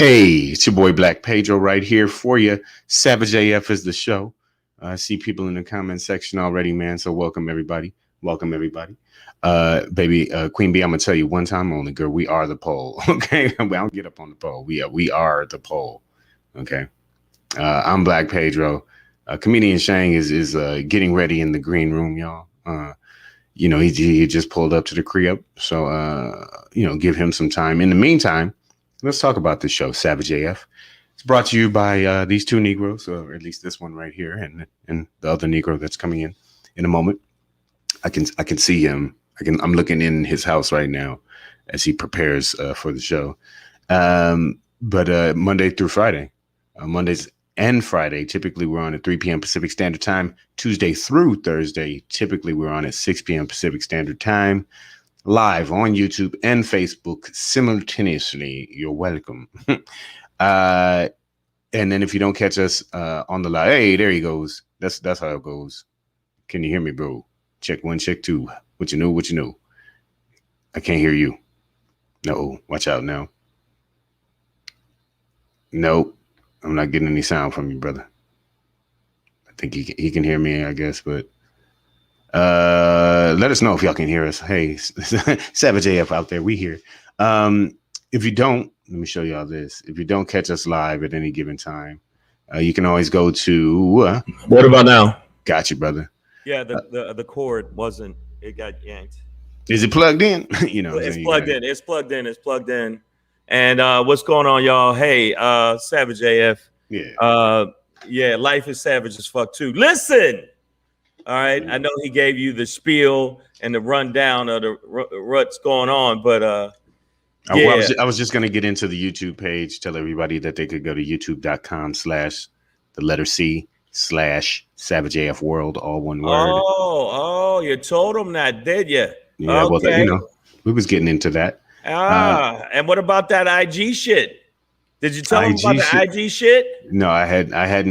Hey, it's your boy Black Pedro right here for you. Savage AF is the show. I see people in the comment section already, man. So welcome everybody. Welcome everybody. Baby, Queen Bee, I'm gonna tell you one time only, girl. We are the poll. Okay, I don't get up on the poll. We are the poll. Okay. I'm Black Pedro. Comedian Shang is getting ready in the green room, y'all. He just pulled up to the crib, so give him some time. In the meantime, let's talk about this show, Savage AF. It's brought to you by these two Negroes, or at least this one right here, and the other Negro that's coming in a moment. I can see him. I'm looking in his house right now as he prepares for the show. But Monday through Friday, Mondays and Friday, typically we're on at 3 p.m. Pacific Standard Time. Tuesday through Thursday, typically we're on at 6 p.m. Pacific Standard Time. Live on YouTube and Facebook simultaneously. You're welcome. And then if you don't catch us on the live, hey, there he goes. That's how it goes. Can you hear me, bro? Check one, check two. What you know? I can't hear you. No, watch out now. Nope, I'm not getting any sound from you, brother. I think he can hear me, I guess, but let us know if y'all can hear us. Hey, Savage AF out there, we here. If you don't, let me show y'all this. If you don't catch us live at any given time, you can always go to what about now? Got you, brother. Yeah, the cord wasn't, it got yanked. Is it plugged in? It's plugged in. It's plugged in. It's plugged in. And what's going on, y'all? Hey, Savage AF. Yeah. Life is savage as fuck too. Listen. All right, I know he gave you the spiel and the rundown of what's going on, but I was just going to get into the YouTube page, tell everybody that they could go to youtube.com/SavageAF World, all one word. Oh, you told them that, did you? Yeah, okay. Well, we was getting into that. And what about that IG shit? Did you tell him about the IG shit? No, I hadn't had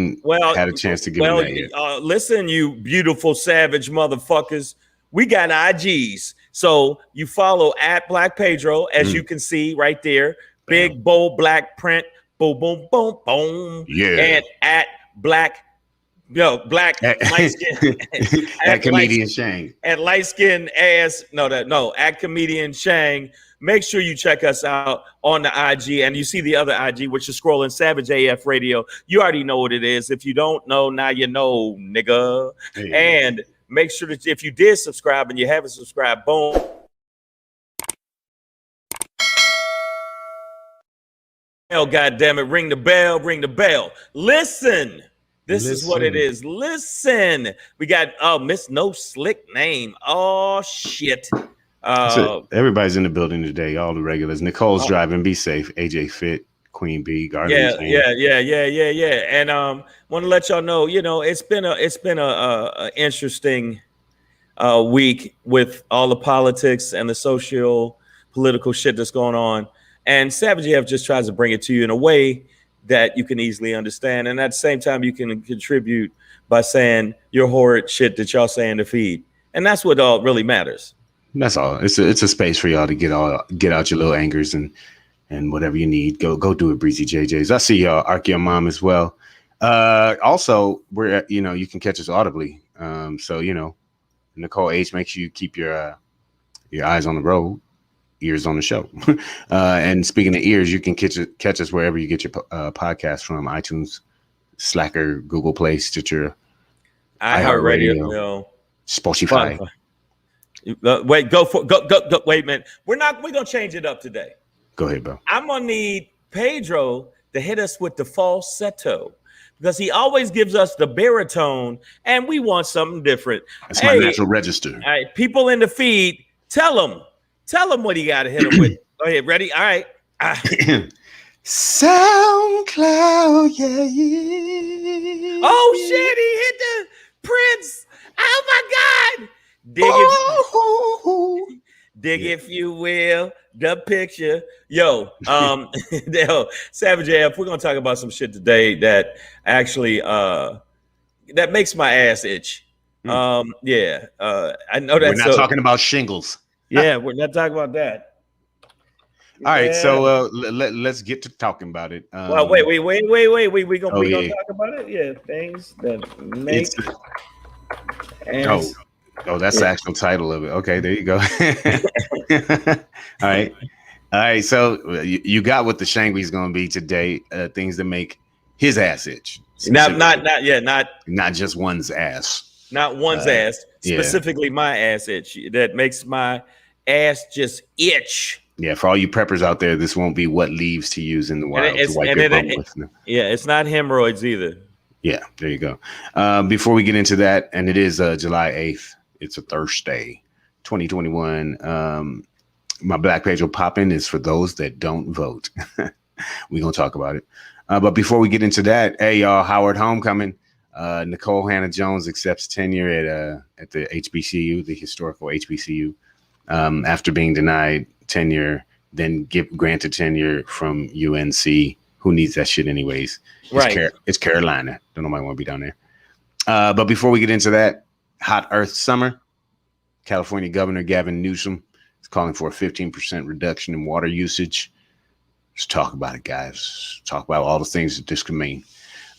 a chance to give him that yet. Listen, you beautiful savage motherfuckers. We got IGs. So you follow at Black Pedro, as you can see right there. Big, bold, black print. Boom, boom, boom, boom. Yeah. And at Black light skin. At Comedian Shang. At light skin ass. At Comedian Shang. Make sure you check us out on the IG, and you see the other IG, which is scrolling, Savage AF Radio. You already know what it is. If you don't know, now you know, nigga. Hey. And make sure that if you did subscribe and you haven't subscribed, boom. Hell, goddamn it! Ring the bell, ring the bell. Listen. This is what it is. Listen. We got Miss No Slick Name. Oh shit. So everybody's in the building today. All the regulars. Nicole's driving. Be safe. AJ Fit, Queen Bee, Garden. Yeah. And want to let y'all know, it's been a interesting week with all the politics and the social political shit that's going on. And Savage AF just tries to bring it to you in a way that you can easily understand, and at the same time, you can contribute by saying your horrid shit that y'all say in the feed, and that's what all really matters. That's all. It's a space for y'all to get out your little angers and whatever you need. Go do it, Breezy JJs. I see y'all, Archeo Mom as well. Also, we're you can catch us audibly. So Nicole H, make sure you keep your eyes on the road, ears on the show. And speaking of ears, you can catch us wherever you get your podcast from: iTunes, Slacker, Google Play, Stitcher, iHeartRadio, Spotify. Go. Wait a minute. We're gonna change it up today. Go ahead, bro. I'm gonna need Pedro to hit us with the falsetto, because he always gives us the baritone, and we want something different. That's my natural register. All right, people in the feed, tell them what he got to hit him with. Go ahead, ready? All right. SoundCloud, yeah. Oh shit, he hit the Prince. Oh my God. Dig if you will, the picture. Yo, Savage AF, we're gonna talk about some shit today that actually that makes my ass itch. I know that. We're not talking about shingles. Yeah, we're not talking about that. All right, Yeah. so let's get to talking about it. Well, wait. We Oh, gonna yeah. talk about it. Yeah, things that make It's oh ass. that's the Yeah. actual title of it. Okay, there you go. All right. All right, so you got what the Shangri's going to be today. Things that make his ass itch, specifically, not just one's ass. Not one's Uh, ass, yeah, specifically my ass itch. That makes my ass just itch. yeah. For all you preppers out there, this won't be what leaves to use in the wild to wipe your bum with. No. Yeah, it's not hemorrhoids either. Yeah, there you go. Before we get into that, and it is July 8th. It's a Thursday, 2021. My Black page will pop in is for those that don't vote. We're going to talk about it. But before we get into that, hey, y'all, Howard Homecoming. Nicole Hannah-Jones accepts tenure at the HBCU, the historical HBCU, after being denied tenure, then granted tenure from UNC. Who needs that shit anyways? It's Carolina. Don't nobody want to be down there. But before we get into that, hot earth summer. California Governor Gavin Newsome is calling for a 15% reduction in water usage. Let's talk about it, guys. Talk about all the things that this could mean.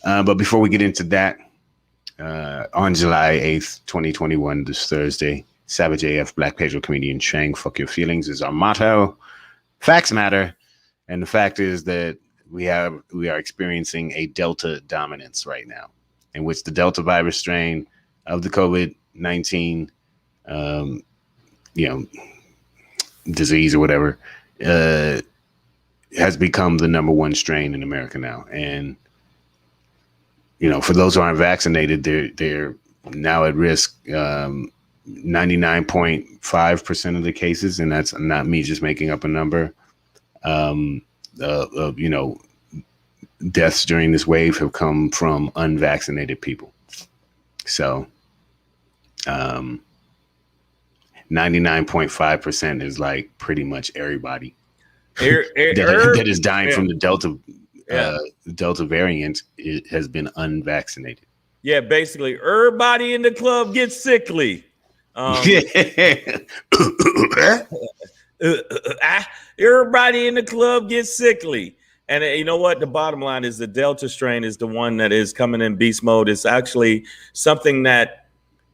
But before we get into that, on July 8th, 2021, this Thursday, Savage AF Black Pedro comedian Shang, fuck your feelings is our motto. Facts matter. And the fact is that we are experiencing a Delta dominance right now, in which the Delta virus strain of the COVID-19, disease or whatever, has become the number one strain in America now. And, for those who aren't vaccinated, they're now at risk. 99.5% of the cases, and that's not me just making up a number, deaths during this wave have come from unvaccinated people. So 99.5% is like pretty much everybody that is dying from the Delta variant. It has been unvaccinated. Yeah, basically, everybody in the club gets sickly. Everybody in the club gets sickly. And you know what? The bottom line is the Delta strain is the one that is coming in beast mode. It's actually something that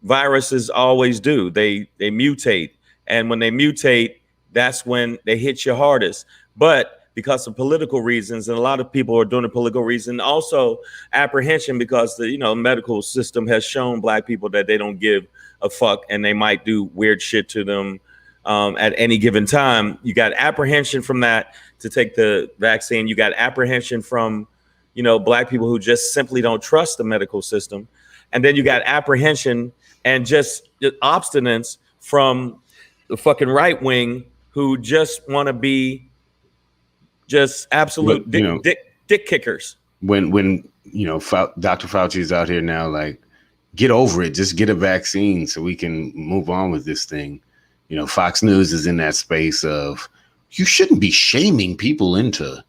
viruses always do. They mutate. And when they mutate, that's when they hit you hardest. But because of political reasons, and a lot of people are doing a political reason, also apprehension because the medical system has shown Black people that they don't give a fuck and they might do weird shit to them at any given time. You got apprehension from that to take the vaccine. You got apprehension from Black people who just simply don't trust the medical system, and then you got apprehension and just obstinance from the fucking right wing who just want to be just absolute dick kickers. When Dr. Fauci is out here now, like, get over it, just get a vaccine so we can move on with this thing. Fox News is in that space of you shouldn't be shaming people into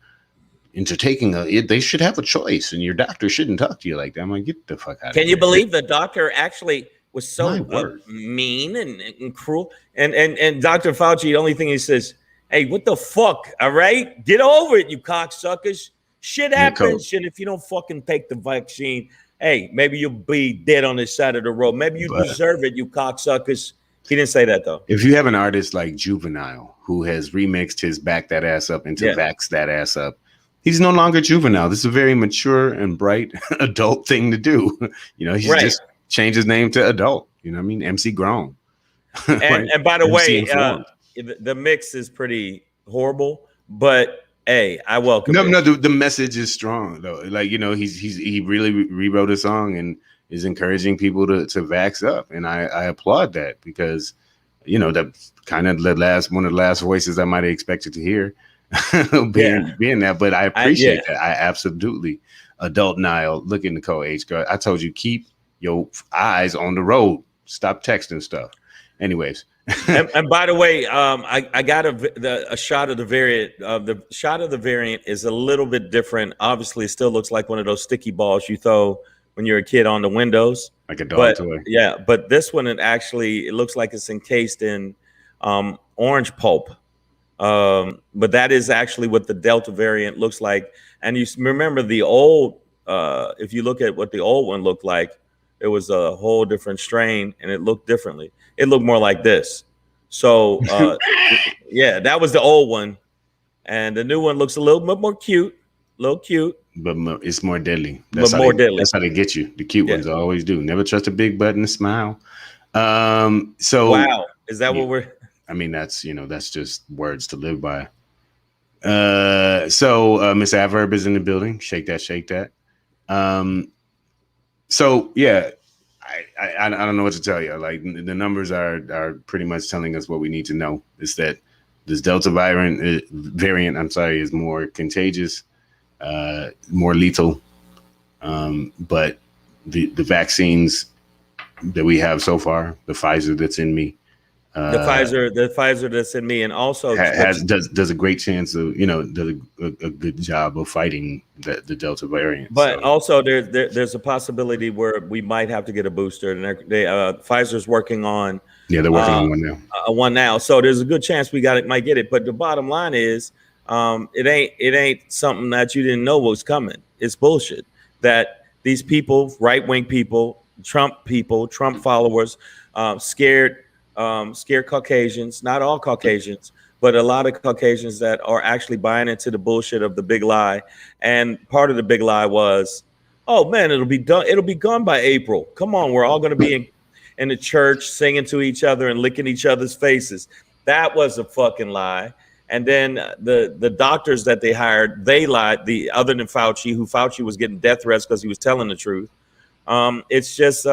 taking they should have a choice, and your doctor shouldn't talk to you like that. I'm like, get the fuck out of here. Can you believe the doctor actually was so mean and cruel? And Dr. Fauci, the only thing he says, hey, what the fuck? All right, get over it, you cocksuckers. Shit happens, and if you don't fucking take the vaccine, hey, maybe you'll be dead on this side of the road. Maybe you deserve it, you cocksuckers. He didn't say that though. If you have an artist like Juvenile who has remixed his Back That Ass Up into Vax That Ass Up, he's no longer juvenile. This is a very mature and bright adult thing to do. He's just changed his name to adult. You know what I mean? MC Grown. And by the way, the mix is pretty horrible, but hey, I welcome it. No, the message is strong though. Like, he really rewrote a song and is encouraging people to vax up, and I applaud that because that's kind of one of the last voices I might have expected to hear being that. But I appreciate that. I absolutely adult Nile. Look at Nicole H. Girl, I told you, keep your eyes on the road. Stop texting stuff. Anyways. and by the way, I got a shot of the variant. The shot of the variant is a little bit different. Obviously, it still looks like one of those sticky balls you throw when you're a kid on the windows, like a dog toy. Yeah, but this one it looks like it's encased in orange pulp. But that is actually what the Delta variant looks like. And you remember the old, if you look at what the old one looked like, it was a whole different strain and it looked differently. It looked more like this. So, yeah, that was the old one. And the new one looks a little bit more cute, but it's more deadly. but more deadly. That's how they get you. The cute ones always do. Never trust a big butt and a smile. So wow, is that what we're? I mean, that's just words to live by. Miss Adverb is in the building. Shake that, shake that. So yeah, I don't know what to tell you. Like the numbers are pretty much telling us what we need to know. Is that this Delta variant, is more contagious, more lethal. But the vaccines that we have so far, the Pfizer that's in me, the Pfizer that's in me, and also does a great chance of does a good job of fighting the Delta variant. But also there's a possibility where we might have to get a booster, and Pfizer's working on. Yeah, they're working on one now. One now, so there's a good chance we might get it. But the bottom line is, it ain't something that you didn't know was coming. It's bullshit that these people, right-wing people, Trump followers, scared Caucasians, not all Caucasians, but a lot of Caucasians that are actually buying into the bullshit of the big lie. And part of the big lie was, oh man, it'll be done. It'll be gone by April. Come on, we're all going to be in the church singing to each other and licking each other's faces. That was a fucking lie. And then the doctors that they hired, they lied. Other than Fauci was getting death threats because he was telling the truth. It's just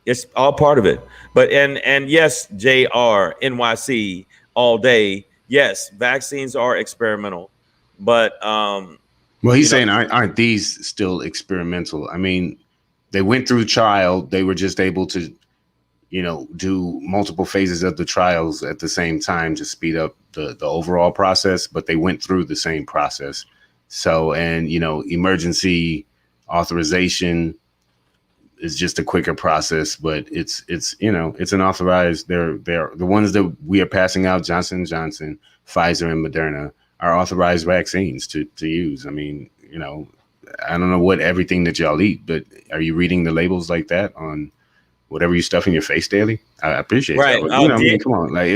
it's all part of it. But and yes, JR, NYC all day. Yes, vaccines are experimental, but well, he's saying aren't these still experimental? I mean, they went through trial. They were just able to, do multiple phases of the trials at the same time to speed up the overall process, but they went through the same process. So, and emergency authorization is just a quicker process, but it's an authorized. They're the ones that we are passing out. Johnson & Johnson, Pfizer, and Moderna are authorized vaccines to use. I mean, I don't know what everything that y'all eat, but are you reading the labels like that on whatever you stuff in your face daily? I appreciate that. But, I mean, come on, like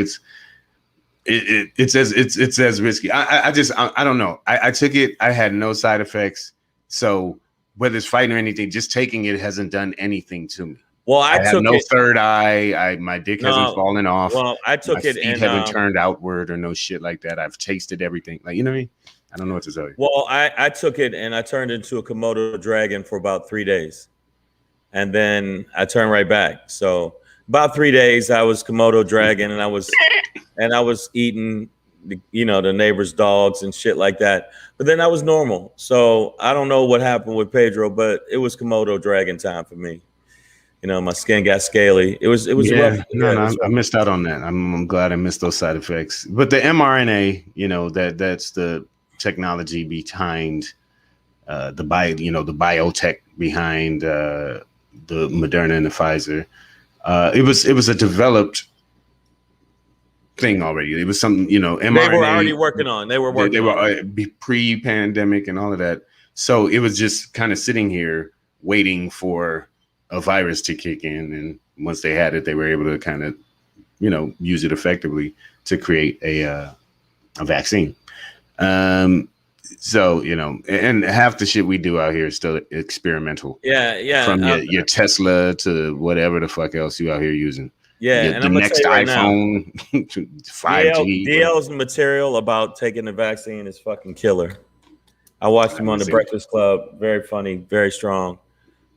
it's as risky. I don't know. I took it. I had no side effects. So whether it's fighting or anything, just taking it hasn't done anything to me. Well, I have no third eye. My dick hasn't fallen off. Well, I took it and haven't turned outward or no shit like that. I've tasted everything. Like, you know what I mean? I don't know what to tell you. Well, I took it and I turned into a Komodo dragon for about 3 days. And then I turned right back. So about 3 days I was Komodo dragon and I was eating the neighbor's dogs and shit like that. But then I was normal. So I don't know what happened with Pedro, but it was Komodo dragon time for me. My skin got scaly. It was rough. I missed out on that. I'm glad I missed those side effects. But the mRNA, that's the technology behind the biotech behind the Moderna and the Pfizer. It was a developed thing already. It was something, mRNA. They were already working on. They were pre-pandemic and all of that. So it was just kind of sitting here waiting for a virus to kick in, and once they had it, they were able to kind of, use it effectively to create a vaccine. So, and half the shit we do out here is still experimental. Yeah. From your Tesla to whatever the fuck else you out here using. Yeah, and the next iPhone, 5G. DL's material about taking the vaccine is fucking killer. I watched him on the Breakfast Club. Very funny, very strong.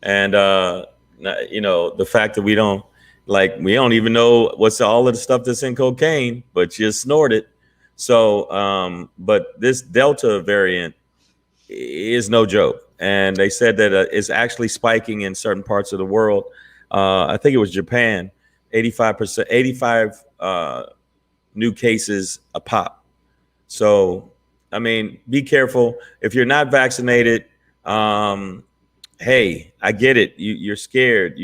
And, the fact that we don't even know what's all of the stuff that's in cocaine, but you snort it. So, but this Delta variant is no joke. And they said that it's actually spiking in certain parts of the world. I think it was Japan. 85 new cases a pop. So, I mean, be careful. If you're not vaccinated, hey, I get it. You're scared.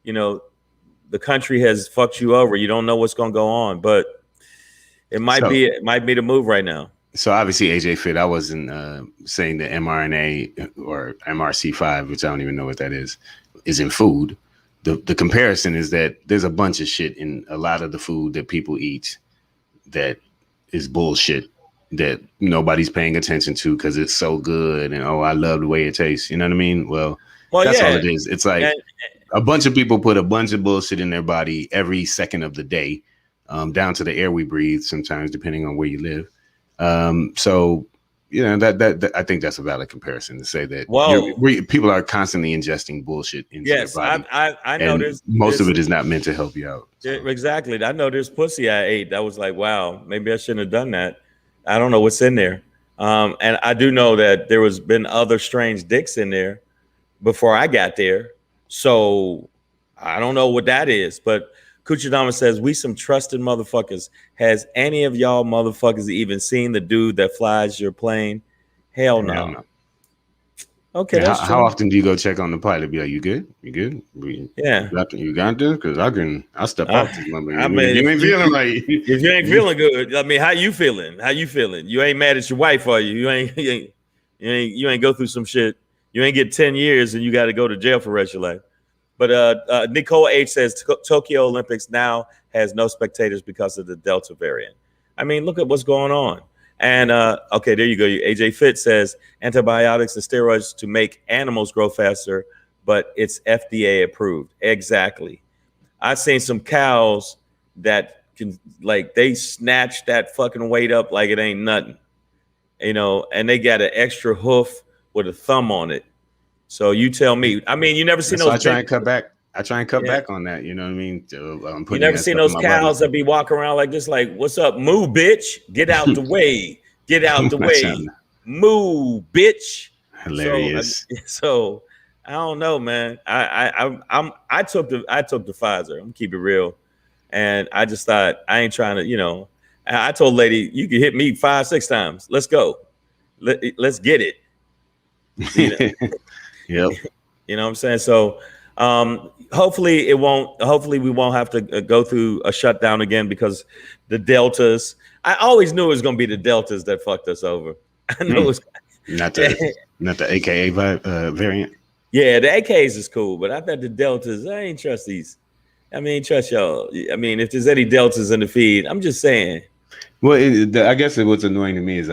The country has fucked you over. You don't know what's going to go on. But It might be the move right now. So obviously AJ Fit, I wasn't saying that mRNA or MRC5, which I don't even know what that is in food. The comparison is that there's a bunch of shit in a lot of the food that people eat that is bullshit that nobody's paying attention to because it's so good and I love the way it tastes. You know what I mean? Well that's all it is. It's like a bunch of people put a bunch of bullshit in their body every second of the day, down to the air we breathe sometimes, depending on where you live. So that I think that's a valid comparison to say that people are constantly ingesting bullshit into their body. I know most of it is not meant to help you out. So. Exactly. I know there's pussy I ate that was like, wow, maybe I shouldn't have done that. I don't know what's in there. And I do know that there was been other strange dicks in there before I got there. So I don't know what that is, but Kuchidama says, we some trusted motherfuckers. Has any of y'all motherfuckers even seen the dude that flies your plane? Hell no. Okay, that's true. How often do you go check on the pilot? Be like, you good? You good? You got this? Because I'll step off this number. I mean, you ain't feeling like if you ain't feeling good. I mean, how you feeling? You ain't mad at your wife, are you? You ain't go through some shit. You ain't get 10 years and you got to go to jail for the rest of your life. But Nicole H says Tokyo Olympics now has no spectators because of the Delta variant. I mean, look at what's going on. And okay, there you go. AJ Fit says antibiotics and steroids to make animals grow faster, but it's FDA approved. Exactly. I've seen some cows that can they snatch that fucking weight up like it ain't nothing, and they got an extra hoof with a thumb on it. So you tell me. I mean, you never seen those. I try and cut back. back on that. You know what I mean? You never seen those cows that be walking around like this, like, "What's up, moo, bitch? Get out the way! Get out the way! Moo, bitch!" Hilarious. So I don't know, man. I took the Pfizer. I'm gonna keep it real, and I just thought I ain't trying to. I told lady, you can hit me 5-6 times. Let's go. Let's get it. Yep. You know what I'm saying? So hopefully we won't have to go through a shutdown again because the Deltas. I always knew it was going to be the Deltas that fucked us over. I knew it was not the AKA variant. Yeah, the AKs is cool, but I thought the Deltas, I ain't trust these. I mean, trust y'all. I mean, if there's any Deltas in the feed, I'm just saying. Well, I guess what's annoying to me is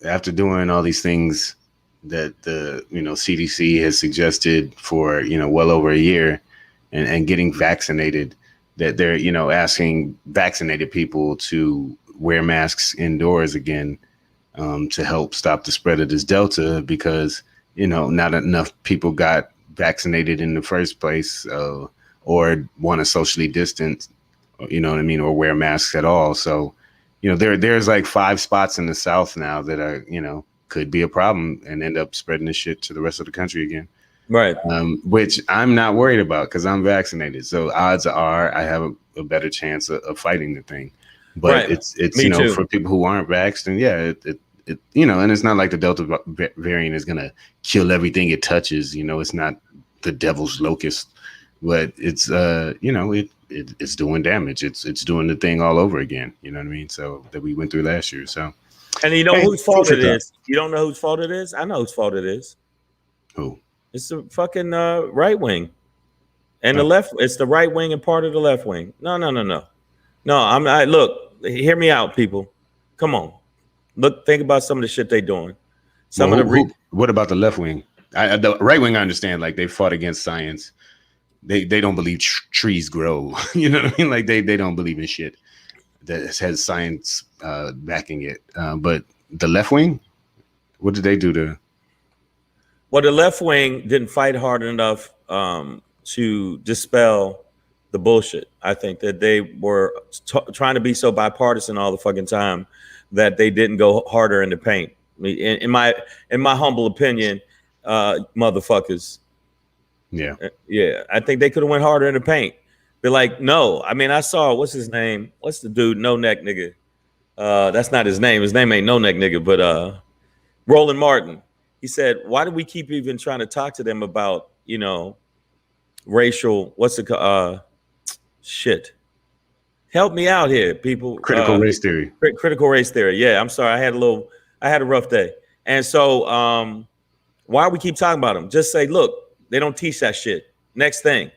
after doing all these things that the CDC has suggested for well over a year, and getting vaccinated, that they're asking vaccinated people to wear masks indoors again, to help stop the spread of this Delta, because not enough people got vaccinated in the first place, or want to socially distance, or wear masks at all. So there's like 5 spots in the South now that are could be a problem and end up spreading this shit to the rest of the country again. Right. Which I'm not worried about because I'm vaccinated. So odds are I have a better chance of fighting the thing. But it's for people who aren't vaxxed, and it and it's not like the Delta variant is gonna kill everything it touches. It's not the devil's locust, but it's it's doing damage. It's doing the thing all over again. You know what I mean? So that we went through last year. So. And whose fault it is? You don't know whose fault it is? I know whose fault it is. Who? It's the fucking right wing. And the left, it's the right wing and part of the left wing. No. No, look, hear me out, people. Come on. Look, think about some of the shit they doing. What about the left wing? The right wing, I understand, like they fought against science. They don't believe trees grow. You know what I mean? Like they don't believe in shit that has science backing it. But the left wing, what did they do to? Well, the left wing didn't fight hard enough to dispel the bullshit. I think that they were trying to be so bipartisan all the fucking time that they didn't go harder in the paint. I mean, in my humble opinion, motherfuckers. Yeah. Yeah. I think they could have went harder in the paint. Be like, no. I mean, I saw, what's his name? What's the dude? No Neck nigga. That's not his name. His name ain't No Neck nigga, but Roland Martin. He said, why do we keep even trying to talk to them about, racial, shit. Help me out here, people. Critical race theory. Critical race theory. Yeah, I'm sorry. I had a rough day. And so why we keep talking about them? Just say, look, they don't teach that shit. Next thing.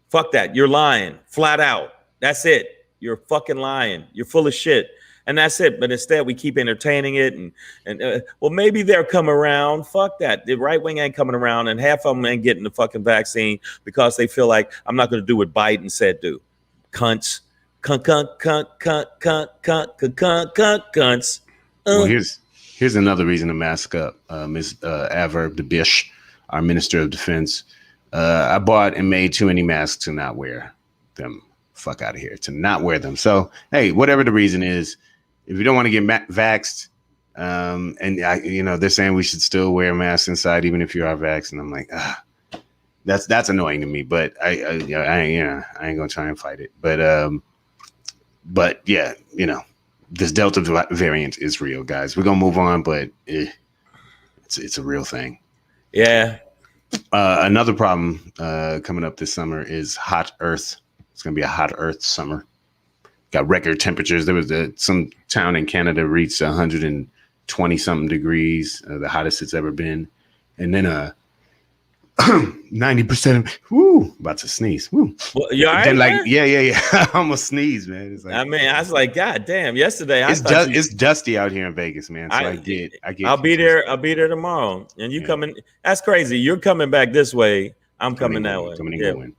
Fuck that. You're lying. Flat out. That's it. You're fucking lying. You're full of shit. And that's it. But instead, we keep entertaining it. And well, maybe they'll come around. Fuck that. The right wing ain't coming around. And half of them ain't getting the fucking vaccine because they feel like I'm not going to do what Biden said do. Cunts. Cunts. Well, here's another reason to mask up. Ms. Aver de Bish, our Minister of Defense. I bought and made too many masks to not wear them. Fuck out of here. To not wear them. So, hey, whatever the reason is, if you don't want to get vaxxed, they're saying we should still wear masks inside even if you are vaxxed, and I'm like, that's annoying to me. But I ain't gonna try and fight it. But yeah, this Delta variant is real, guys. We're gonna move on, but it's a real thing. Yeah. Another problem coming up this summer is hot Earth. It's gonna be a hot Earth summer. Got record temperatures. There was some town in Canada reached 120 something degrees, the hottest it's ever been, and then 90% of about to sneeze. Woo. Well, you all right, then man? Yeah. I almost sneezed, man. It's like, I mean, I was like, God damn! Yesterday, it's dusty out here in Vegas, man. So I get. I'll be there. I'll be there tomorrow. And you coming? That's crazy. You're coming back this way. I'm coming that way. Coming and going.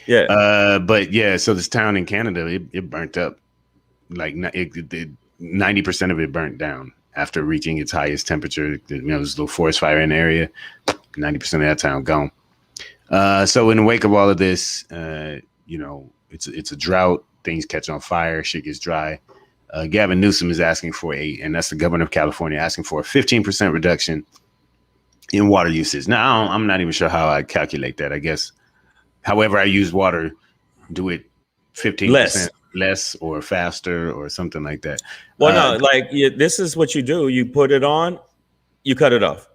Yeah. But yeah, so this town in Canada, it burnt up. Like 90% of it burnt down after reaching its highest temperature. There's a little forest fire in the area. 90% of that town gone. So in the wake of all of this, it's a drought. Things catch on fire. Shit gets dry. Gavin Newsome is asking for and that's the governor of California, asking for a 15% reduction in water usage. Now, I'm not even sure how I calculate that. I guess, however I use water, do it 15% less or faster or something like that. Well, this is what you do. You put it on, you cut it off.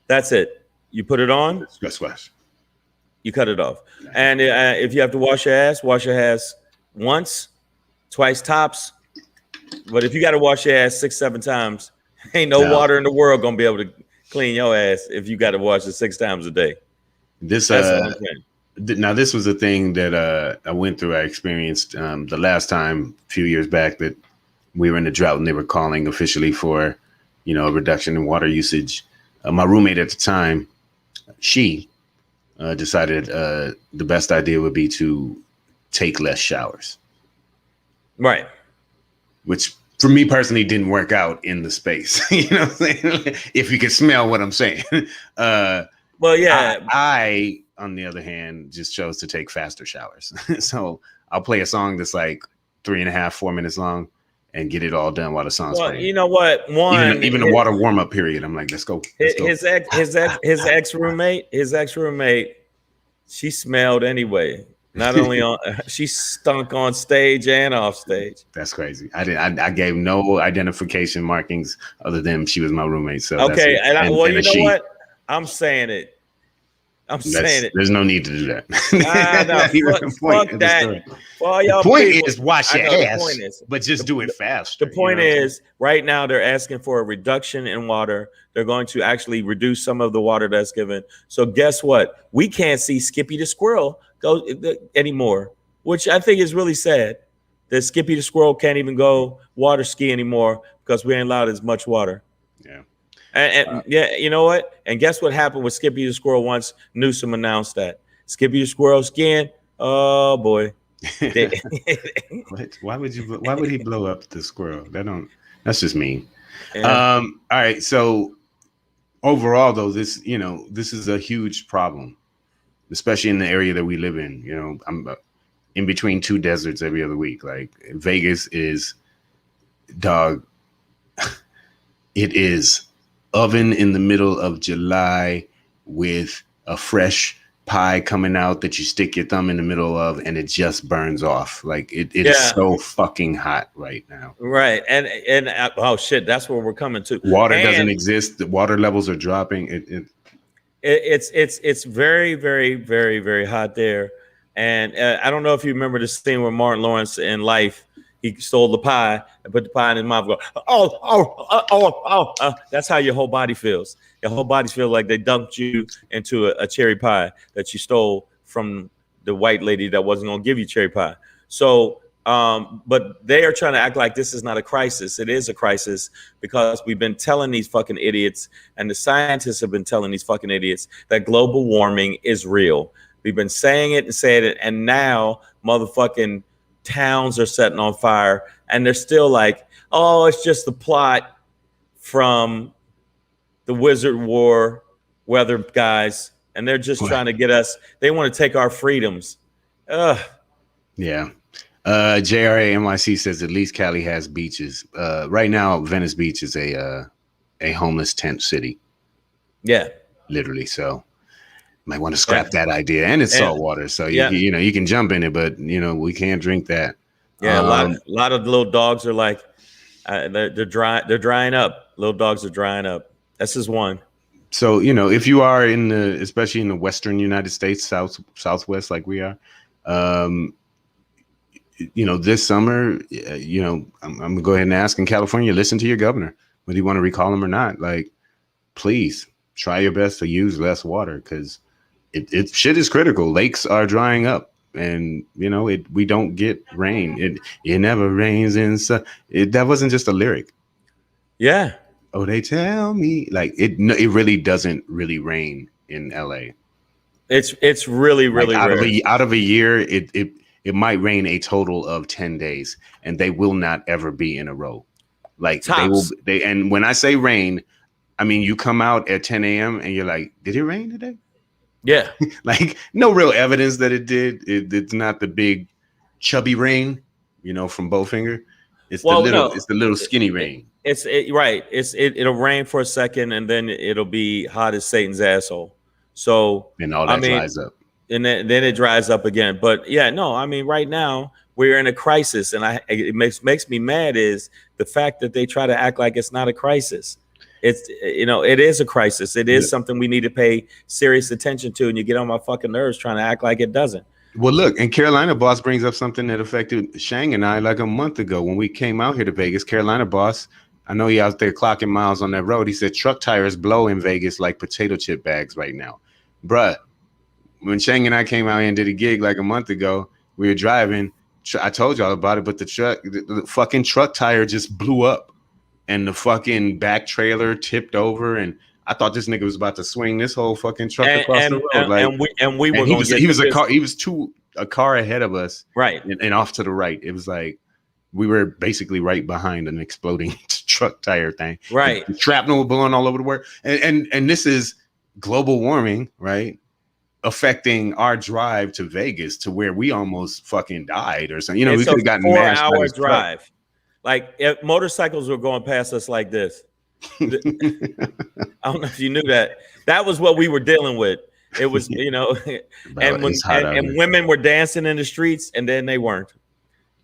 That's it. You put it on, you cut it off. And if you have to wash your ass once, twice tops. But if you got to wash your ass 6-7 times, ain't no water in the world gonna be able to clean your ass if you got to wash it 6 times a day. This now this was a thing that I went through. I experienced the last time a few years back that we were in a drought and they were calling officially for a reduction in water usage. My roommate at the time, she decided the best idea would be to take less showers. Right. Which for me personally didn't work out in the space. You know what I'm saying? If you can smell what I'm saying. Well, yeah. I, on the other hand, just chose to take faster showers. So I'll play a song that's like 3.5, 4 minutes long and get it all done while the song's playing. You know what? Even the water warm up period. I'm like, let's go. His ex roommate, she smelled anyway. Not only she stunk on stage and off stage. That's crazy. I gave no identification markings other than she was my roommate. So okay, you know what? I'm saying it. There's no need to do that. Fuck that. The point is wash your ass, but just do it fast. The point is, right now they're asking for a reduction in water. They're going to actually reduce some of the water that's given. So guess what? We can't see Skippy the squirrel go anymore, which I think is really sad. That Skippy the squirrel can't even go water ski anymore because we ain't allowed as much water. Yeah. And you know what? And guess what happened with Skippy the squirrel once Newsome announced that? Skippy the squirrel skiing. Oh boy. Why would he blow up the squirrel? That's just mean. Yeah. All right. So overall though, this is a huge problem, especially in the area that we live in. I'm in between 2 deserts every other week. Like Vegas is it is oven in the middle of July with a fresh pie coming out that you stick your thumb in the middle of and it just burns off. Like it is so fucking hot right now. Right. And oh shit, that's where we're coming to. Water doesn't exist. The water levels are dropping. It's very, very, very, very hot there. And I don't know if you remember the scene where Martin Lawrence in Life, he stole the pie and put the pie in his mouth. Go, that's how your whole body feels. Your whole body feels like they dumped you into a cherry pie that you stole from the white lady that wasn't going to give you cherry pie. So, but they are trying to act like this is not a crisis. It is a crisis because we've been telling these fucking idiots, and the scientists have been telling these fucking idiots that global warming is real. We've been saying it and saying it, and now motherfucking towns are setting on fire, and they're still like, oh, it's just the plot from the Wizard War weather guys, and they're just trying to get us. They want to take our freedoms. Ugh. Yeah. JRA NYC says at least Cali has beaches. Right now, Venice Beach is a homeless tent city. Yeah, literally. So might want to scrap that idea. And it's salt water, so you know you can jump in it, but you know we can't drink that. Yeah, a lot of little dogs are like they're drying up. Little dogs are drying up. That's just one. So you know if you are especially in the Western United States, Southwest like we are. You know, this summer, you know, I'm gonna go ahead and ask in California, listen to your governor, whether you want to recall him or not. Like, please try your best to use less water because it shit is critical. Lakes are drying up, and you know, we don't get rain. It never rains in that wasn't just a lyric. Yeah. Oh, they tell me like it really doesn't really rain in LA. It's really like rare. Out of a year, it might rain a total of 10 days, and they will not ever be in a row. Like Tops. And when I say rain, I mean, you come out at 10 a.m. and you're like, did it rain today? Yeah. Like no real evidence that it did. It's not the big chubby rain, you know, from Bowfinger. It's the little skinny rain. Right. It'll rain for a second and then it'll be hot as Satan's asshole. So and all that dries up. And then it dries up again. But yeah, no, I mean, right now we're in a crisis, and it makes me mad is the fact that they try to act like it's not a crisis. It's, you know, it is a crisis. It is something we need to pay serious attention to, and you get on my fucking nerves trying to act like it doesn't. Well, look, and Carolina Boss brings up something that affected Shang and I like a month ago when we came out here to Vegas. Carolina Boss, I know he out there clocking miles on that road. He said truck tires blow in Vegas like potato chip bags right now, bruh. When Shang and I came out here and did a gig like a month ago, we were driving. I told y'all about it, but the fucking truck tire just blew up, and the fucking back trailer tipped over, and I thought this nigga was about to swing this whole fucking truck across the road. He was a car ahead of us, right, and off to the right. It was like we were basically right behind an exploding truck tire thing, right? And shrapnel blowing all over the world, and this is global warming, right? Affecting our drive to Vegas to where we almost fucking died or something. You know, we could have gotten 4-hour drive. Truck. Like if motorcycles were going past us like this. I don't know if you knew that. That was what we were dealing with. It was, you know, and women were dancing in the streets, and then they weren't.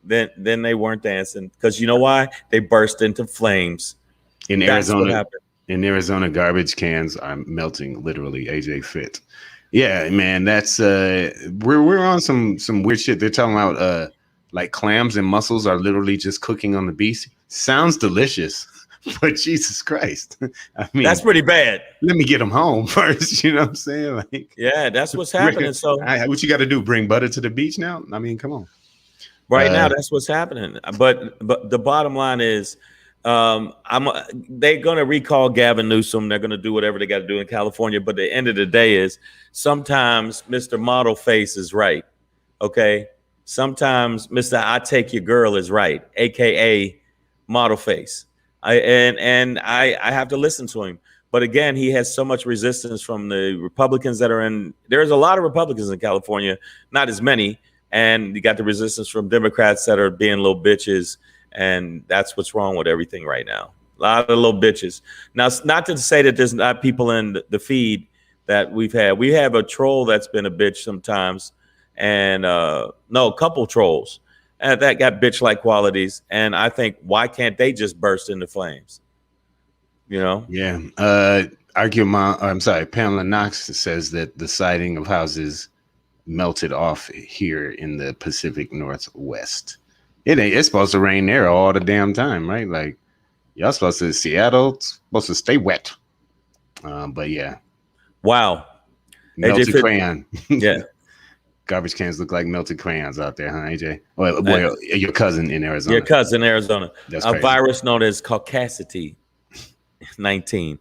Then they weren't dancing because you know why? They burst into flames. That's Arizona, in Arizona, garbage cans are melting literally. AJ Fit. Yeah, man, that's we're on some weird shit. They're talking about like clams and mussels are literally just cooking on the beach. Sounds delicious, but Jesus Christ, I mean that's pretty bad. Let me get them home first. You know what I'm saying? Like, yeah, that's what's happening. So what you got to do? Bring butter to the beach now? I mean, come on. Right now, that's what's happening. But the bottom line is. They're going to recall Gavin Newsome. They're going to do whatever they got to do in California. But the end of the day is sometimes Mr. Model Face is right. Okay. Sometimes Mr. I Take Your Girl is right. AKA Model Face. I have to listen to him. But again, he has so much resistance from the Republicans that are there's a lot of Republicans in California, not as many. And you got the resistance from Democrats that are being little bitches. And that's what's wrong with everything right now. A lot of little bitches. Now, it's not to say that there's not people in the feed that we've had. We have a troll that's been a bitch sometimes. And a couple trolls that got bitch-like qualities. And I think, why can't they just burst into flames? You know? Yeah. Pamela Knox says that the siding of houses melted off here in the Pacific Northwest. It's supposed to rain there all the damn time, right? Like y'all supposed to Seattle supposed to stay wet. But yeah. Wow. Melted crayon. Yeah. Garbage cans look like melted crayons out there, huh, AJ? Well, your cousin in Arizona. Your cousin in Arizona. That's a crazy. Virus known as Caucasity 19.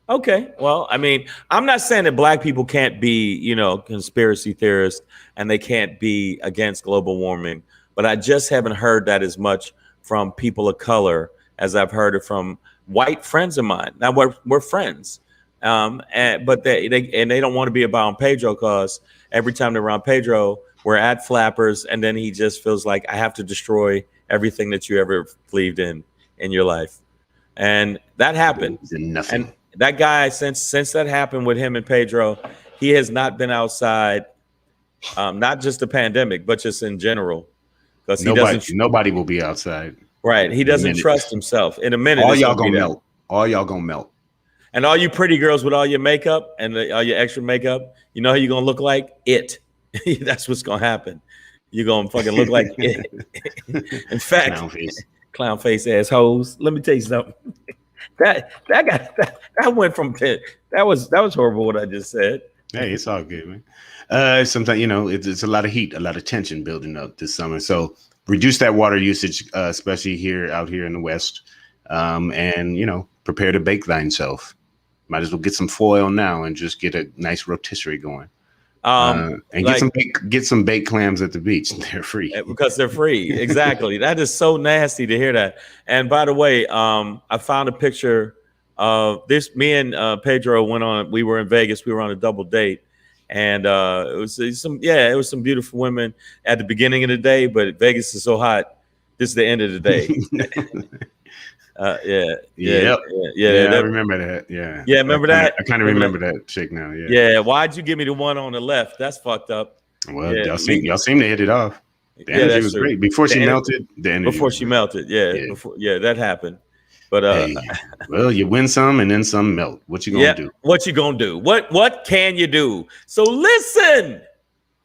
Okay. Well, I mean, I'm not saying that Black people can't be, conspiracy theorists and they can't be against global warming, but I just haven't heard that as much from people of color as I've heard it from white friends of mine. Now we're friends, but they don't want to be about Pedro because every time they're around Pedro, we're at Flappers, and then he just feels like I have to destroy everything that you ever believed in your life, and that happened. Nothing. And that guy, since that happened with him and Pedro, he has not been outside, not just the pandemic, but just in general. Because nobody will be outside. Right. He doesn't trust himself. In a minute, all y'all gonna melt. All y'all gonna melt. And all you pretty girls with all your makeup and all your extra makeup, you know how you're gonna look like it. That's what's gonna happen. You're gonna fucking look like it. In fact, clown face assholes. Let me tell you something. That went from that was horrible what I just said. Hey, it's all good, man. Sometimes it's a lot of heat, a lot of tension building up this summer. So reduce that water usage, especially out here in the West, and prepare to bake thyself. Might as well get some foil now and just get a nice rotisserie going. And get some baked clams at the beach. They're free because they're free. Exactly. That is so nasty to hear that. And by the way, I found a picture of this. Me and Pedro we were in Vegas. We were on a double date, and it was some beautiful women at the beginning of the day. But Vegas is so hot. This is the end of the day. I remember that. Yeah, remember that? I kind of remember that chick now. Yeah. Why'd you give me the one on the left? That's fucked up. Well, y'all seem to hit it off. The energy was great before she melted. The energy before she melted, that happened. But well, you win some and then some melt. What you gonna do? What you gonna do? What can you do? So listen.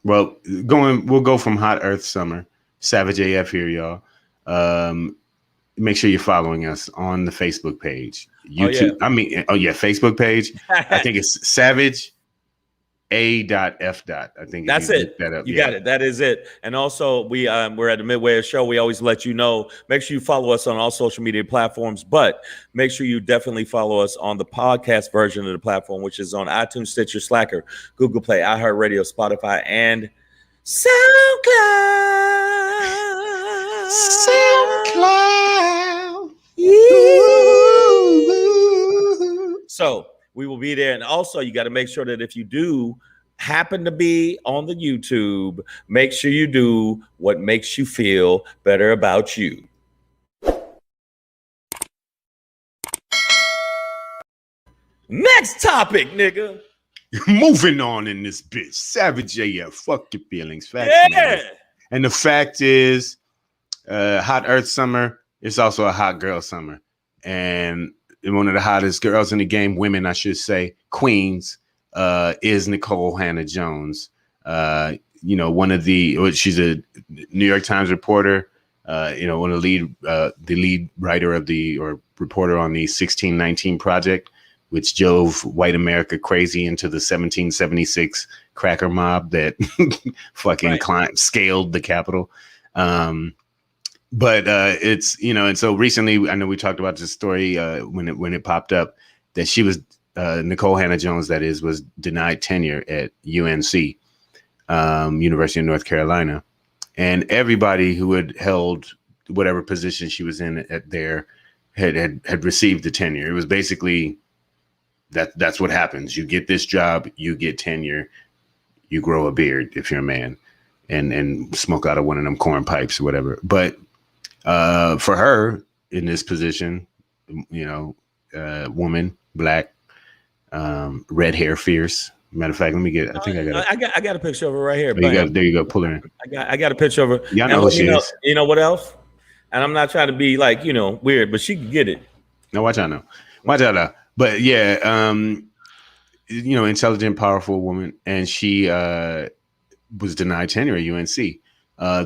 Well, we'll go from hot earth summer. Savage AF here, y'all. Make sure you're following us on the Facebook page, YouTube. Facebook page. I think it's Savage A.F. I think that's it. You got it. That is it. And also, we're at the midway of the show. We always let you know. Make sure you follow us on all social media platforms, but make sure you definitely follow us on the podcast version of the platform, which is on iTunes, Stitcher, Slacker, Google Play, iHeartRadio, Spotify, and SoundCloud. So we will be there. And also, you got to make sure that if you do happen to be on the YouTube, make sure you do what makes you feel better about you. Next topic, nigga. Moving on in this bitch. Savage AF. Fuck your feelings. Facts, man. And the fact is, hot earth summer, it's also a hot girl summer. And one of the hottest girls in the game, women, I should say, queens, is Nicole Hannah-Jones. She's a New York Times reporter, one of the lead writer or reporter on the 1619 Project, which drove white America crazy into the 1776 cracker mob that fucking scaled the Capitol. But it's, and so recently, I know we talked about this story when it popped up that she was, Nicole Hannah-Jones, that is, was denied tenure at UNC, University of North Carolina. And everybody who had held whatever position she was in there had received the tenure. It was basically that's what happens. You get this job, you get tenure, you grow a beard if you're a man and smoke out of one of them corn pipes or whatever. But for her in this position, woman, black, red hair, fierce. Matter of fact, let me get. I got a picture of her right here. There you go. Pull her in. I got a picture of her. Y'all know who she is. You know what else? And I'm not trying to be weird, but she can get it. No, watch out now. But yeah, intelligent, powerful woman, and she was denied tenure at UNC.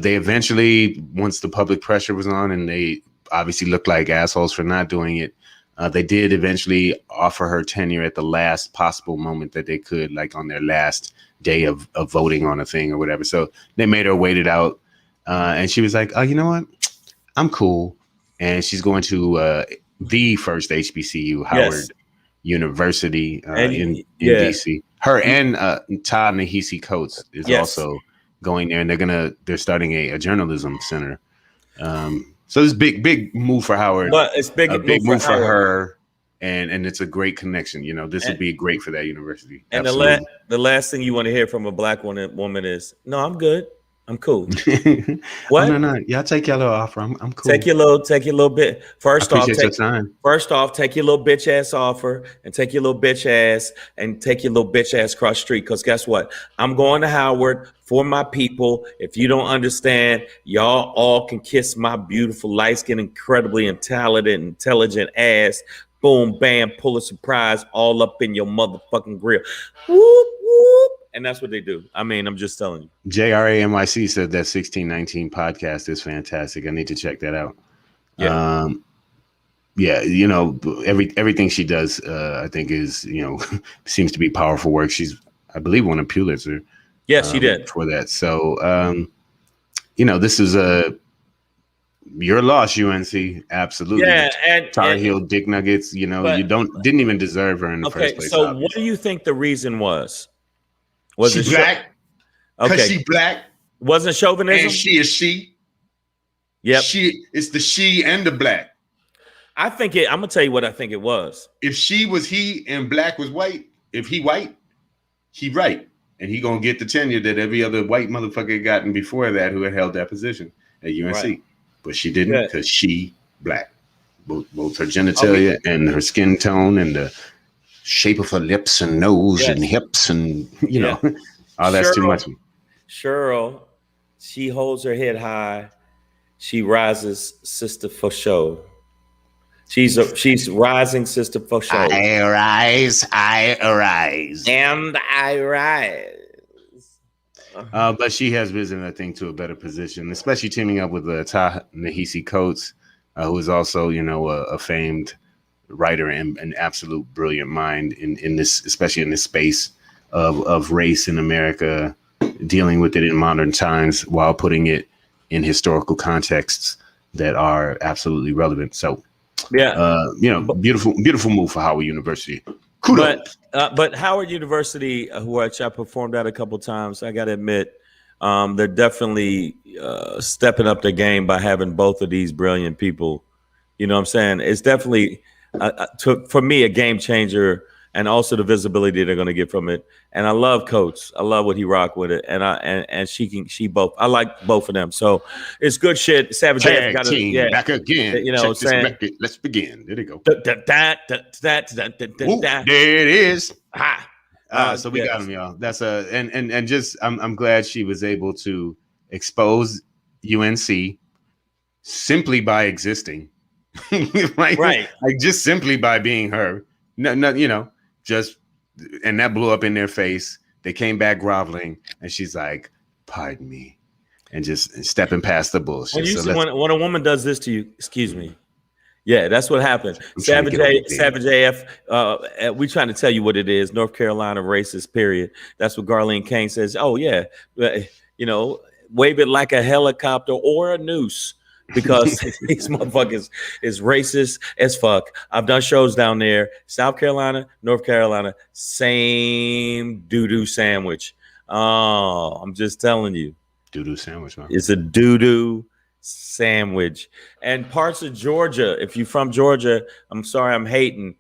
They eventually, once the public pressure was on, and they obviously looked like assholes for not doing it, they did eventually offer her tenure at the last possible moment that they could, like on their last day of voting on a thing or whatever. So they made her wait it out. And she was like, oh, you know what? I'm cool. And she's going to the first HBCU, Howard University in DC. Her and Todd Nahisi Coates is also going there, and they're starting a journalism center. So it's big move for Howard. But it's big move for her, and it's a great connection. You know, this would be great for that university. And the last thing you want to hear from a black woman is, "No, I'm good. I'm cool." What? Oh, no. Y'all take your little offer. I'm cool. Take your little bit. First off, take your little bitch ass offer and take your little bitch ass cross street. Because guess what? I'm going to Howard for my people. If you don't understand, y'all all can kiss my beautiful, light-skinned, incredibly intelligent ass. Boom, bam, pull a surprise all up in your motherfucking grill. Whoop, whoop. And that's what they do. I mean, I'm just telling you. JRAMYC said that 1619 podcast is fantastic. I need to check that out. Yeah. You know, everything she does, I think is, you know, seems to be powerful work. She's, I believe, won a Pulitzer. Yes, she did. For that. So, you know, this is your loss, UNC. Absolutely. Yeah. Tar Heel Dick Nuggets, you know, you didn't even deserve her in the first place. So obviously, what do you think the reason was? Was she black? Because she black. Wasn't chauvinism? And she is she. Yep. It's the she and the black. I'm gonna tell you what I think it was. If she was he and black was white, if he white, he right. And he gonna get the tenure that every other white motherfucker had gotten before that who had held that position at UNC. Right. But she didn't because she black. Both her genitalia and her skin tone and the shape of her lips and nose and hips and, you know, all that's too much. Cheryl, she holds her head high. She rises, sister for show. She's rising, sister for show. I arise, and I rise. But she has risen, I think, to a better position, especially teaming up with Ta-Nehisi Coates, who is also, you know, a famed writer and an absolute brilliant mind in this, especially in this space of race in America, dealing with it in modern times while putting it in historical contexts that are absolutely relevant. So, you know, beautiful move for Howard University. Kudos. But Howard University, which I performed at a couple of times, I got to admit, they're definitely stepping up their game by having both of these brilliant people. You know what I'm saying? It's definitely, for me, a game changer, and also the visibility they're going to get from it. And I love Coach. I love what he rocked with it. And she both. I like both of them. So it's good shit. Savage Tag team back again. You know, check this record. Let's begin. There you go. There it is. So we got him, y'all. That's and just I'm glad she was able to expose UNC simply by existing. Like just simply by being her. No, you know, just, and that blew up in their face. They came back groveling, and she's like, "Pardon me," and just stepping past the bullshit. When a woman does this to you, excuse me. Yeah, that's what happened. Savage AF, we trying to tell you what it is. North Carolina racist, period. That's what Garlene Kane says. Oh, yeah. You know, wave it like a helicopter or a noose, because these motherfuckers is racist as fuck. I've done shows down there. South Carolina, North Carolina, same doo-doo sandwich. Oh, I'm just telling you. Doo-doo sandwich, man. It's a doo-doo sandwich. And parts of Georgia, if you're from Georgia, I'm sorry I'm hating,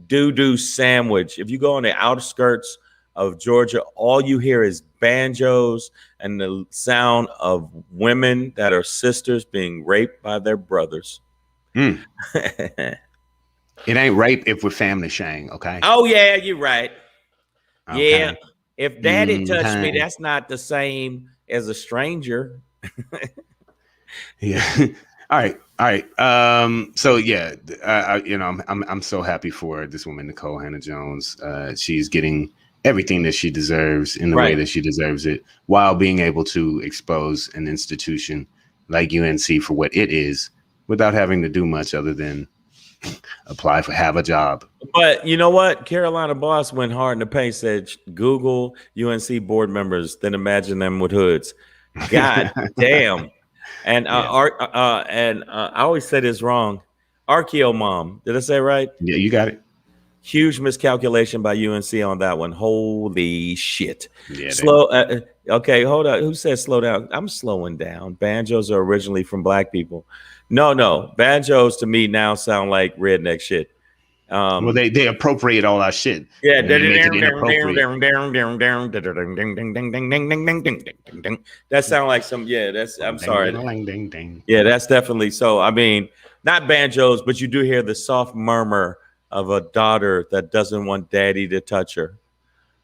doo-doo sandwich. If you go on the outskirts of Georgia, all you hear is banjos and the sound of women that are sisters being raped by their brothers. It ain't rape if we're family, Shang, okay? Oh, yeah, you're right. Okay. Yeah, if daddy touched me, that's not the same as a stranger. Yeah. All right. So yeah, you know, I'm so happy for this woman, Nicole Hannah-Jones. She's getting everything that she deserves in the way that she deserves it, while being able to expose an institution like UNC for what it is without having to do much other than have a job. But you know what? Carolina Boss went hard in the paint, said Google UNC board members, then imagine them with hoods. God damn. And I always say this wrong. Archeo Mom. Did I say it right? Yeah, you got it. Huge miscalculation by UNC on that one. Holy shit. Yeah, slow. Okay, hold on. Who said slow down? I'm slowing down. Banjos are originally from black people. No. Banjos to me now sound like redneck shit. Well, they appropriate all our shit. Yeah, that sound like some. Yeah, that's. I'm sorry. Yeah, that's definitely so. I mean, not banjos, but you do hear the soft murmur of a daughter that doesn't want daddy to touch her.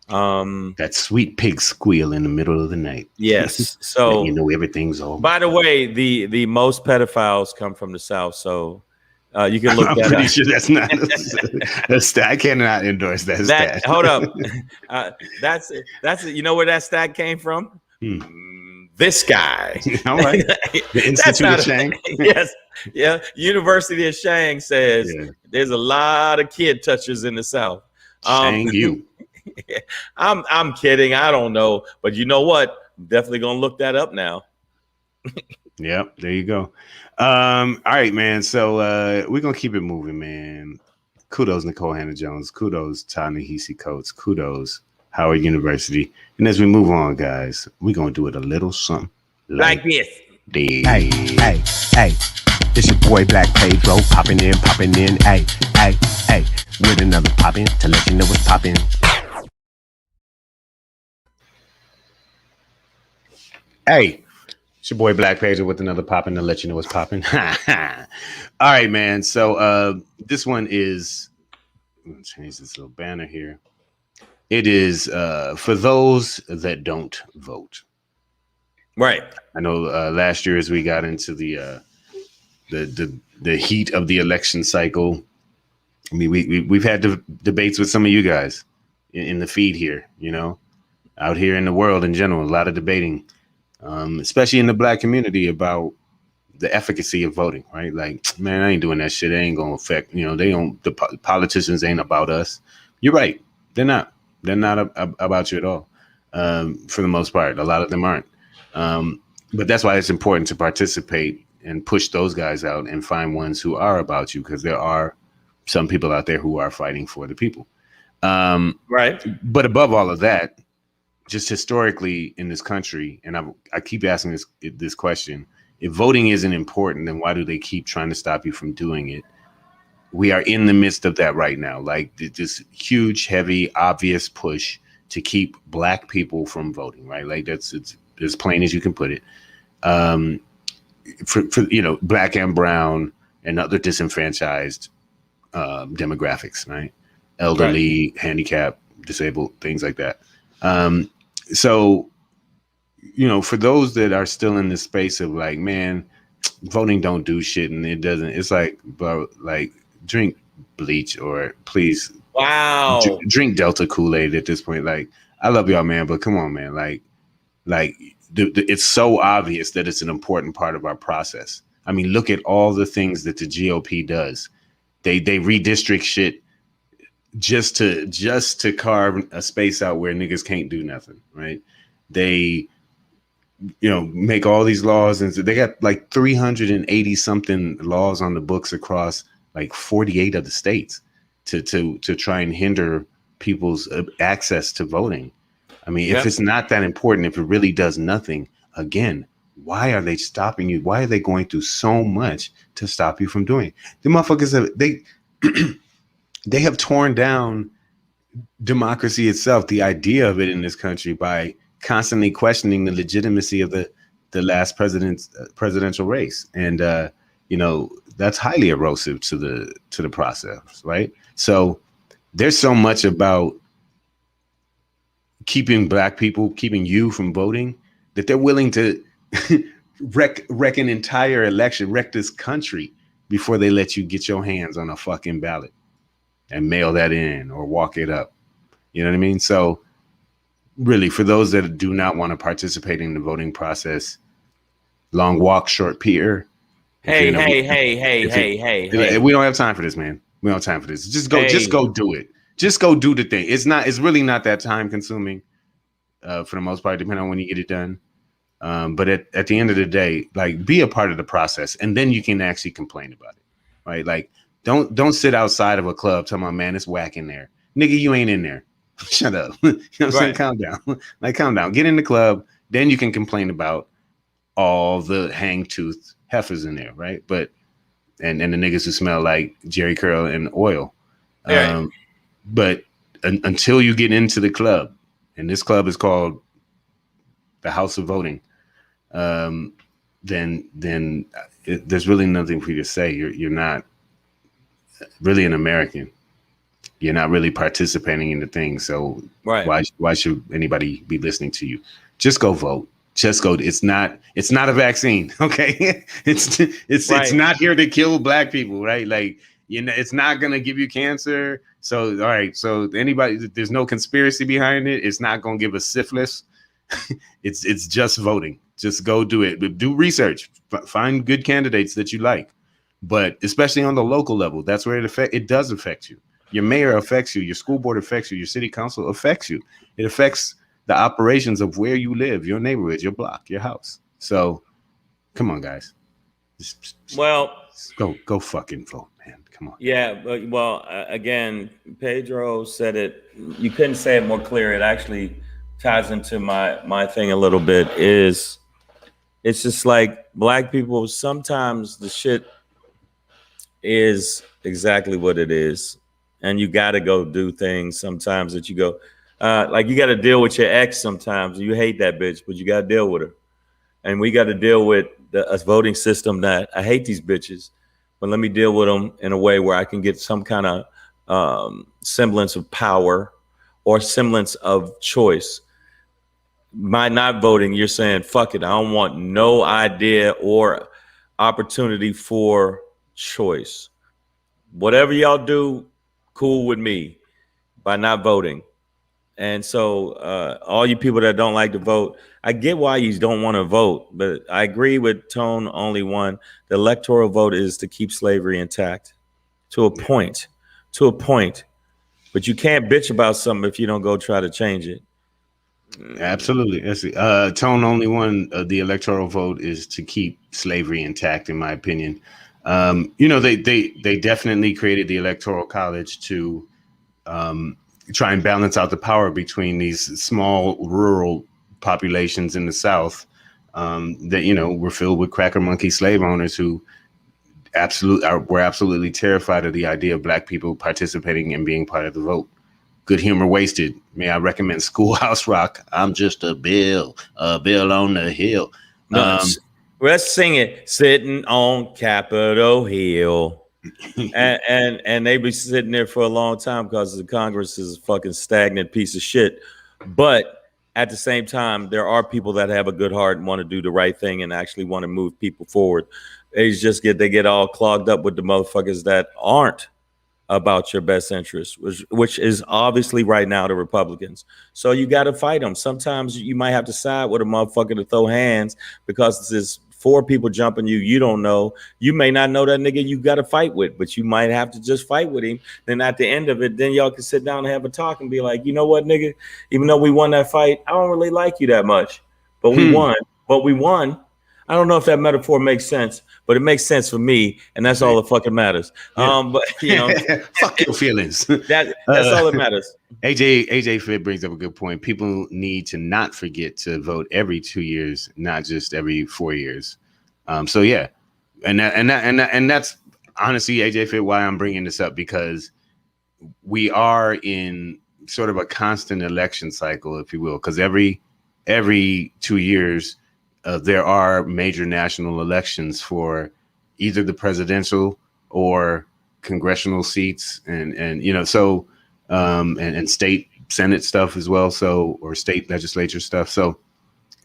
That sweet pig squeal in the middle of the night. Yes. So you know everything's all. By the way, the most pedophiles come from the South. So you can look that up. I'm pretty sure that's not a stat. I cannot endorse that stat. Hold up. That's you know where that stat came from? This guy. All right. The Institute of Shang. Yes. Yeah. University of Shang says there's a lot of kid touchers in the South. Shang you. I'm kidding. I don't know. But you know what? I'm definitely gonna look that up now. Yep, there you go. All right, man. So we're gonna keep it moving, man. Kudos, Nicole Hannah-Jones. Kudos, Ta-Nehisi Coates. Kudos, Howard University. And as we move on, guys, we're gonna do it a little something like this. Hey, it's your boy Black Pedro popping in, hey, with another poppin' to let you know what's poppin'. Hey, it's your boy Black Pedro with another poppin' to let you know what's poppin'. All right, man. So this one is, I'm gonna change this little banner here. It is for those that don't vote. Right. I know last year as we got into the heat of the election cycle, I mean, we've had debates with some of you guys in the feed here, you know, out here in the world in general, a lot of debating, especially in the black community about the efficacy of voting, right? Like, man, I ain't doing that shit. It ain't going to affect, you know, the politicians ain't about us. You're right. They're not about you at all. For the most part, a lot of them aren't. But that's why it's important to participate and push those guys out and find ones who are about you, because there are some people out there who are fighting for the people. Right. But above all of that, just historically in this country, and I keep asking this question, if voting isn't important, then why do they keep trying to stop you from doing it? We are in the midst of that right now, like this huge, heavy, obvious push to keep black people from voting, right? Like it's as plain as you can put it. For you know, black and brown and other disenfranchised demographics, right? Elderly, handicapped, disabled, things like that. So, you know, for those that are still in this space of like, man, voting don't do shit, and it doesn't. It's like, bro, like drink bleach or please, drink Delta Kool-Aid at this point. Like, I love y'all, man, but come on, man, like. It's so obvious that it's an important part of our process. I mean, look at all the things that the GOP does. They redistrict shit just to carve a space out where niggas can't do nothing, right? They, you know, make all these laws, and they got like 380 something laws on the books across like 48 of the states to try and hinder people's access to voting. I mean, if it's not that important, if it really does nothing, again, why are they stopping you? Why are they going through so much to stop you from doing it? The motherfuckers they have torn down democracy itself, the idea of it in this country, by constantly questioning the legitimacy of the last presidential race, and you know, that's highly erosive to the process, right? So there's so much about keeping black people, keeping you from voting, that they're willing to wreck an entire election, wreck this country before they let you get your hands on a fucking ballot and mail that in or walk it up. You know what I mean? So really, for those that do not want to participate in the voting process, long walk, short pier. Hey, We don't have time for this, man. We don't have time for this. Just go do it. Just go do the thing. It's really not that time consuming for the most part, depending on when you get it done. But at the end of the day, like, be a part of the process, and then you can actually complain about it, right? Like, don't sit outside of a club talking about, man, it's whack in there. Nigga, you ain't in there. Shut up. You know what I'm saying? Calm down. Like, calm down. Get in the club. Then you can complain about all the hang-toothed heifers in there, right? But and the niggas who smell like Jerry curl and oil. But until you get into the club, and this club is called the House of Voting, then there's really nothing for you to say. You're not really an American. You're not really participating in the thing. So why should anybody be listening to you? Just go vote. Just go. It's not a vaccine. Okay. It's not here to kill black people, right? Like, you know, it's not going to give you cancer. So, all right. So there's no conspiracy behind it. It's not going to give us syphilis. It's just voting. Just go do it. Do research. Find good candidates that you like. But especially on the local level, that's where it does affect you. Your mayor affects you. Your school board affects you. Your city council affects you. It affects the operations of where you live, your neighborhood, your block, your house. So, come on, guys. Just go fucking vote, man. Come on. Yeah, but again, Pedro said it. You couldn't say it more clear. It actually ties into my thing a little bit. It's just like, black people, sometimes the shit is exactly what it is, and you got to go do things sometimes that you go. Like, you got to deal with your ex sometimes. You hate that bitch, but you got to deal with her. And we got to deal with a voting system that I hate these bitches, but let me deal with them in a way where I can get some kind of semblance of power or semblance of choice. By not voting, you're saying, fuck it, I don't want no idea or opportunity for choice. Whatever y'all do, cool with me, by not voting. And so all you people that don't like to vote, I get why you don't want to vote, but I agree with Tone Only One. The electoral vote is to keep slavery intact to a point, but you can't bitch about something if you don't go try to change it. Absolutely. Tone Only One, the electoral vote is to keep slavery intact, in my opinion. You know, they definitely created the Electoral College to try and balance out the power between these small rural populations in the South that, you know, were filled with cracker monkey slave owners who were absolutely terrified of the idea of black people participating and being part of the vote. Good humor wasted. May I recommend Schoolhouse Rock? I'm just a bill on the hill. Let's sing it. Sitting on Capitol Hill. and they be sitting there for a long time because the Congress is a fucking stagnant piece of shit. But at the same time, there are people that have a good heart and want to do the right thing and actually want to move people forward. They get all clogged up with the motherfuckers that aren't about your best interest, which is obviously right now the Republicans. So you got to fight them. Sometimes you might have to side with a motherfucker to throw hands because there's 4 people jumping you. You don't know. You may not know that nigga you got to fight with, but you might have to just fight with him. Then at the end of it, then y'all can sit down and have a talk and be like, you know what, nigga, even though we won that fight, I don't really like you that much, but we won. I don't know if that metaphor makes sense, but it makes sense for me, and that's all that fucking matters. Yeah. But you know, fuck your feelings. That's all that matters. AJ Fit brings up a good point. People need to not forget to vote every 2 years, not just every 4 years. So yeah, and that's honestly, AJ Fit, why I'm bringing this up, because we are in sort of a constant election cycle, if you will, because every 2 years. There are major national elections for either the presidential or congressional seats, and you know, so and state Senate stuff as well, so, or state legislature stuff. So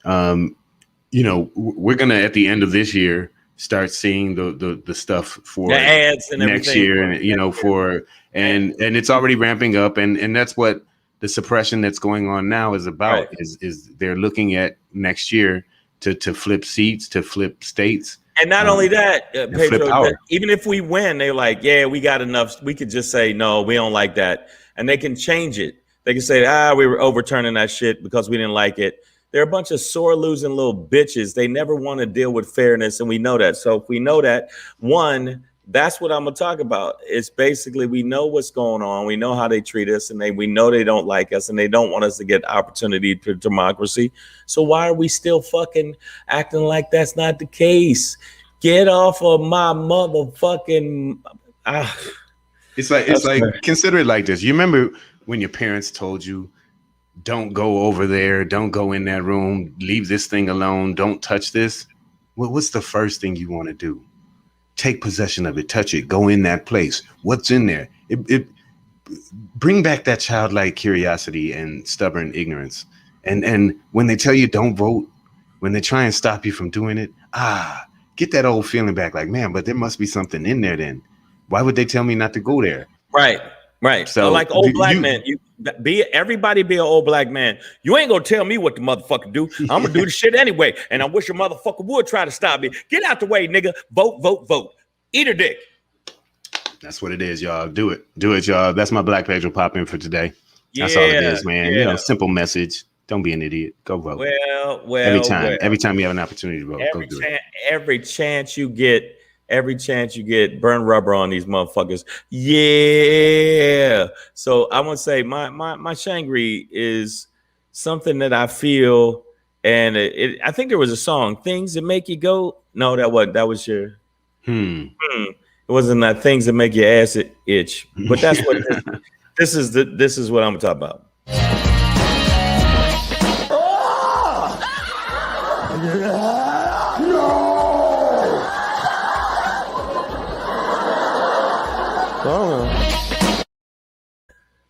you know, we're gonna at the end of this year start seeing the stuff for the ads and next everything. year, and you know, for and it's already ramping up, and that's what the suppression that's going on now is about. Is they're looking at next year to flip seats, to flip states. And not only that, Pedro, even if we win, they're like, yeah, we got enough. We could just say, no, we don't like that. And they can change it. They can say, we were overturning that shit because we didn't like it. They're a bunch of sore losing little bitches. They never want to deal with fairness. And we know that. So if we know that, one, that's what I'm going to talk about. It's basically, we know what's going on. We know how they treat us, and we know they don't like us, and they don't want us to get opportunity to democracy. So why are we still fucking acting like that's not the case? Get off of my motherfucking. It's like consider it like this. You remember when your parents told you, don't go over there, don't go in that room, leave this thing alone, don't touch this? Well, what's the first thing you want to do? Take possession of it, touch it, go in that place. What's in there? It bring back that childlike curiosity and stubborn ignorance. And when they tell you don't vote, when they try and stop you from doing it, get that old feeling back. Like, man, but there must be something in there. Then why would they tell me not to go there? Right. So like old black man, everybody be an old black man. You ain't gonna tell me what the motherfucker do. I'm gonna do the shit anyway. And I wish a motherfucker would try to stop me. Get out the way, nigga. Vote. Eat a dick. That's what it is, y'all. Do it, y'all. That's my Black Pedro pop in for today. That's all it is, man. Yeah. Simple message. Don't be an idiot. Go vote. Well. Every time you have an opportunity to vote, go do it. Every chance you get, burn rubber on these motherfuckers. Yeah. So I want to say my SHANGRY is something that I feel, and I think there was a song, Things That Make You Go. No, that was your. It wasn't that Things That Make Your Ass Itch, but that's what this is what I'm gonna talk about.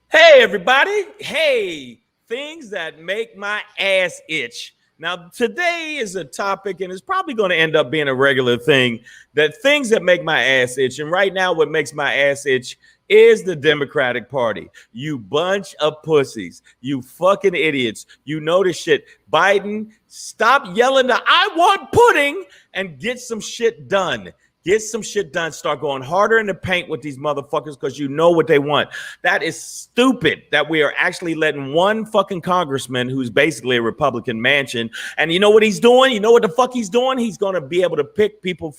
Hey, everybody. Hey, things that make my ass itch. Now, today is a topic, and it's probably going to end up being a regular thing, that things that make my ass itch. And right now, what makes my ass itch is the Democratic Party. You bunch of pussies. You fucking idiots. You know this shit. Biden, stop yelling the I want pudding and get some shit done. Get some shit done. Start going harder in the paint with these motherfuckers because you know what they want. That is stupid that we are actually letting one fucking congressman who's basically a Republican mansion. And you know what he's doing? You know what the fuck he's doing? He's going to be able to pick people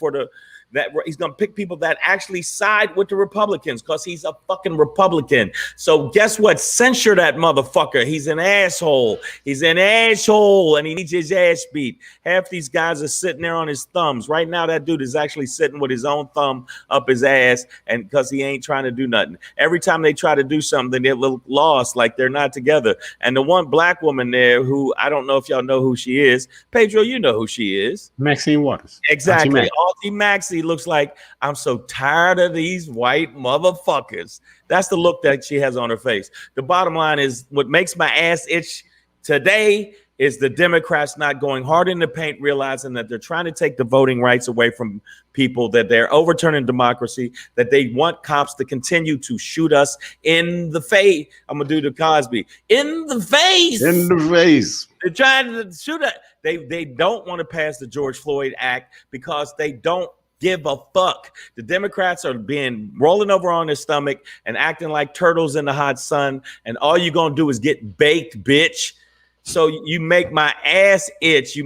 he's going to pick people that actually side with the Republicans because he's a fucking Republican. So guess what? Censure that motherfucker. He's an asshole. And he needs his ass beat. Half these guys are sitting there on his thumbs. Right now, that dude is actually sitting with his own thumb up his ass, and because he ain't trying to do nothing. Every time they try to do something, they look lost, like they're not together. And the one black woman there who, I don't know if y'all know who she is. Pedro, you know who she is. Maxine Waters. Exactly. Auntie Maxie looks like, I'm so tired of these white motherfuckers. That's the look that she has on her face. The bottom line is, what makes my ass itch today is the Democrats not going hard in the paint, realizing that they're trying to take the voting rights away from people, that they're overturning democracy, that they want cops to continue to shoot us in the face. I'm going to do the Cosby. In the face. They're trying to shoot us. They don't want to pass the George Floyd Act because they don't give a fuck. The Democrats are rolling over on their stomach and acting like turtles in the hot sun. And all you're going to do is get baked, bitch. So you make my ass itch.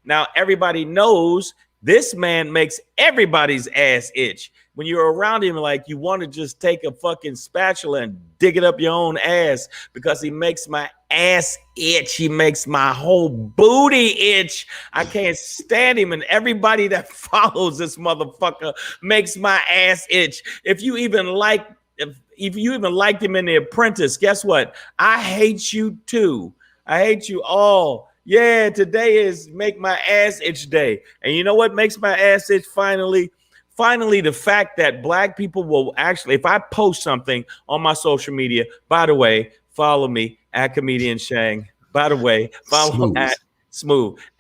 Now, everybody knows this man makes everybody's ass itch. When you're around him, like, you want to just take a fucking spatula and dig it up your own ass, because he makes my ass itch. He makes my whole booty itch. I can't stand him. And everybody that follows this motherfucker makes my ass itch. If you even liked him in The Apprentice, guess what? I hate you too. I hate you all. Yeah, today is Make My Ass Itch Day. And you know what makes my ass itch finally? Finally, the fact that black people will actually, if I post something on my social media, by the way, follow me at Comedian Shang. By the way, follow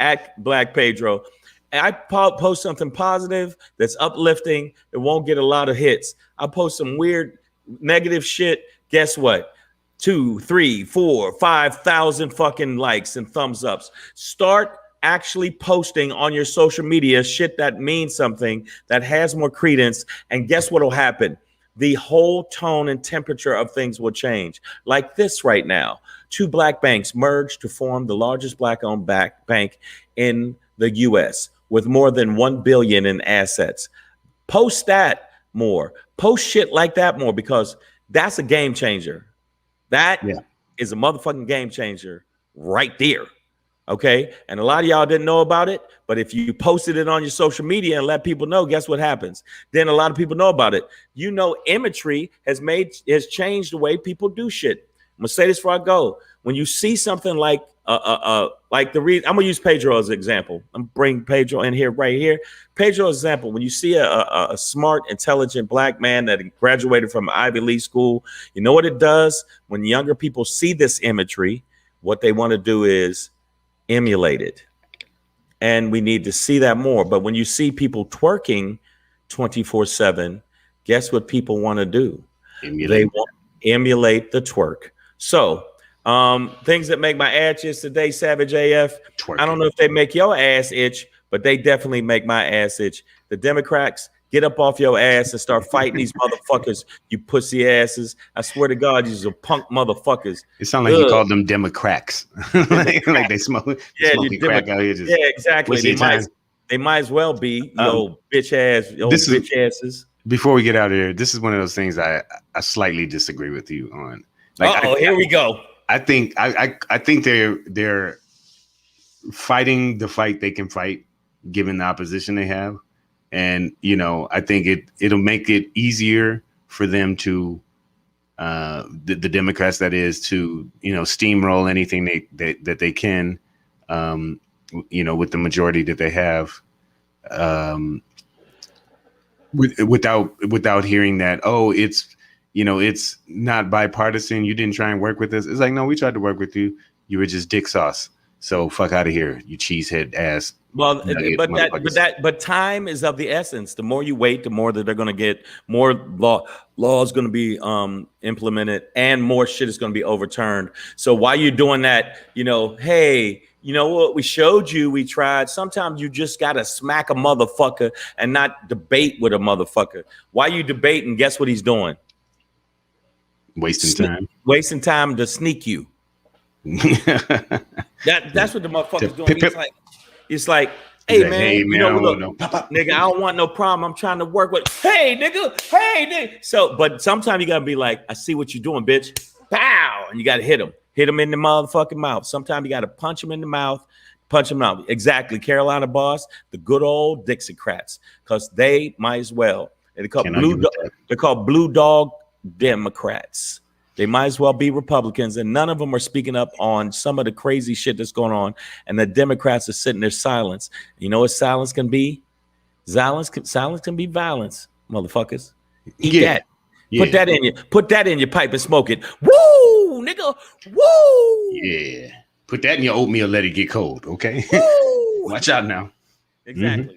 at Black Pedro. And I post something positive that's uplifting. It won't get a lot of hits. I post some weird negative shit. Guess what? 2, 3, 4, 5,000 fucking likes and thumbs ups. Start actually posting on your social media shit that means something, that has more credence. And guess what will happen? The whole tone and temperature of things will change. Like this right now. 2 black banks merged to form the largest black-owned bank in the U.S. with more than $1 billion in assets. Post that more. Post shit like that more, because that's a game changer. That is a motherfucking game changer right there. Okay. And a lot of y'all didn't know about it, but if you posted it on your social media and let people know, guess what happens? Then a lot of people know about it. You know, imagery has changed the way people do shit. I'm gonna say this before I go. When you see something like I'm gonna use Pedro as an example. I'm bringing Pedro in here right here. Pedro example. When you see a smart, intelligent black man that graduated from Ivy League school, you know what it does? When younger people see this imagery, what they want to do is emulate it. And we need to see that more. But when you see people twerking 24/7, guess what people want to do? They want to emulate the twerk. So things that make my ass itch today, Savage AF. Twerking. I don't know if they make your ass itch, but they definitely make my ass itch. The Democrats, get up off your ass and start fighting these motherfuckers, you pussy asses. I swear to God, these are punk motherfuckers. It sounds like you called them Democrats. like they smoking crack out here. Yeah, exactly. They might as well be, bitch asses. Before we get out of here, this is one of those things I slightly disagree with you on. Here we go. I think they're fighting the fight they can fight given the opposition they have. And, I think it'll make it easier for them to the Democrats, that is, to, steamroll anything that they can, with the majority that they have, without hearing that, it's not bipartisan. You didn't try and work with us. It's like, no, we tried to work with you. You were just dick sauce. So fuck out of here, you cheesehead ass. Well, but time is of the essence. The more you wait, the more that they're going to get more law is going to be implemented, and more shit is going to be overturned. So while you're doing that, hey, you know what? We showed you, we tried. Sometimes you just got to smack a motherfucker and not debate with a motherfucker. While you debating, guess what he's doing? Wasting time to sneak you. That's what the motherfucker's doing. It's like, hey man, nigga, I don't want no problem. I'm trying to work with. Hey nigga. So, but sometimes you gotta be like, I see what you're doing, bitch. Pow, and you gotta hit him in the motherfucking mouth. Sometimes you gotta punch him in the mouth. Exactly, Carolina boss, the good old Dixiecrats, because they might as well. They're called blue dog Democrats. They might as well be Republicans, and none of them are speaking up on some of the crazy shit that's going on. And the Democrats are sitting there silence. You know what silence can be? Silence can be violence, motherfuckers. Eat that. Yeah. Put that in your pipe and smoke it. Woo, nigga. Woo. Yeah. Put that in your oatmeal, let it get cold, okay? Watch out now. Exactly. Mm-hmm.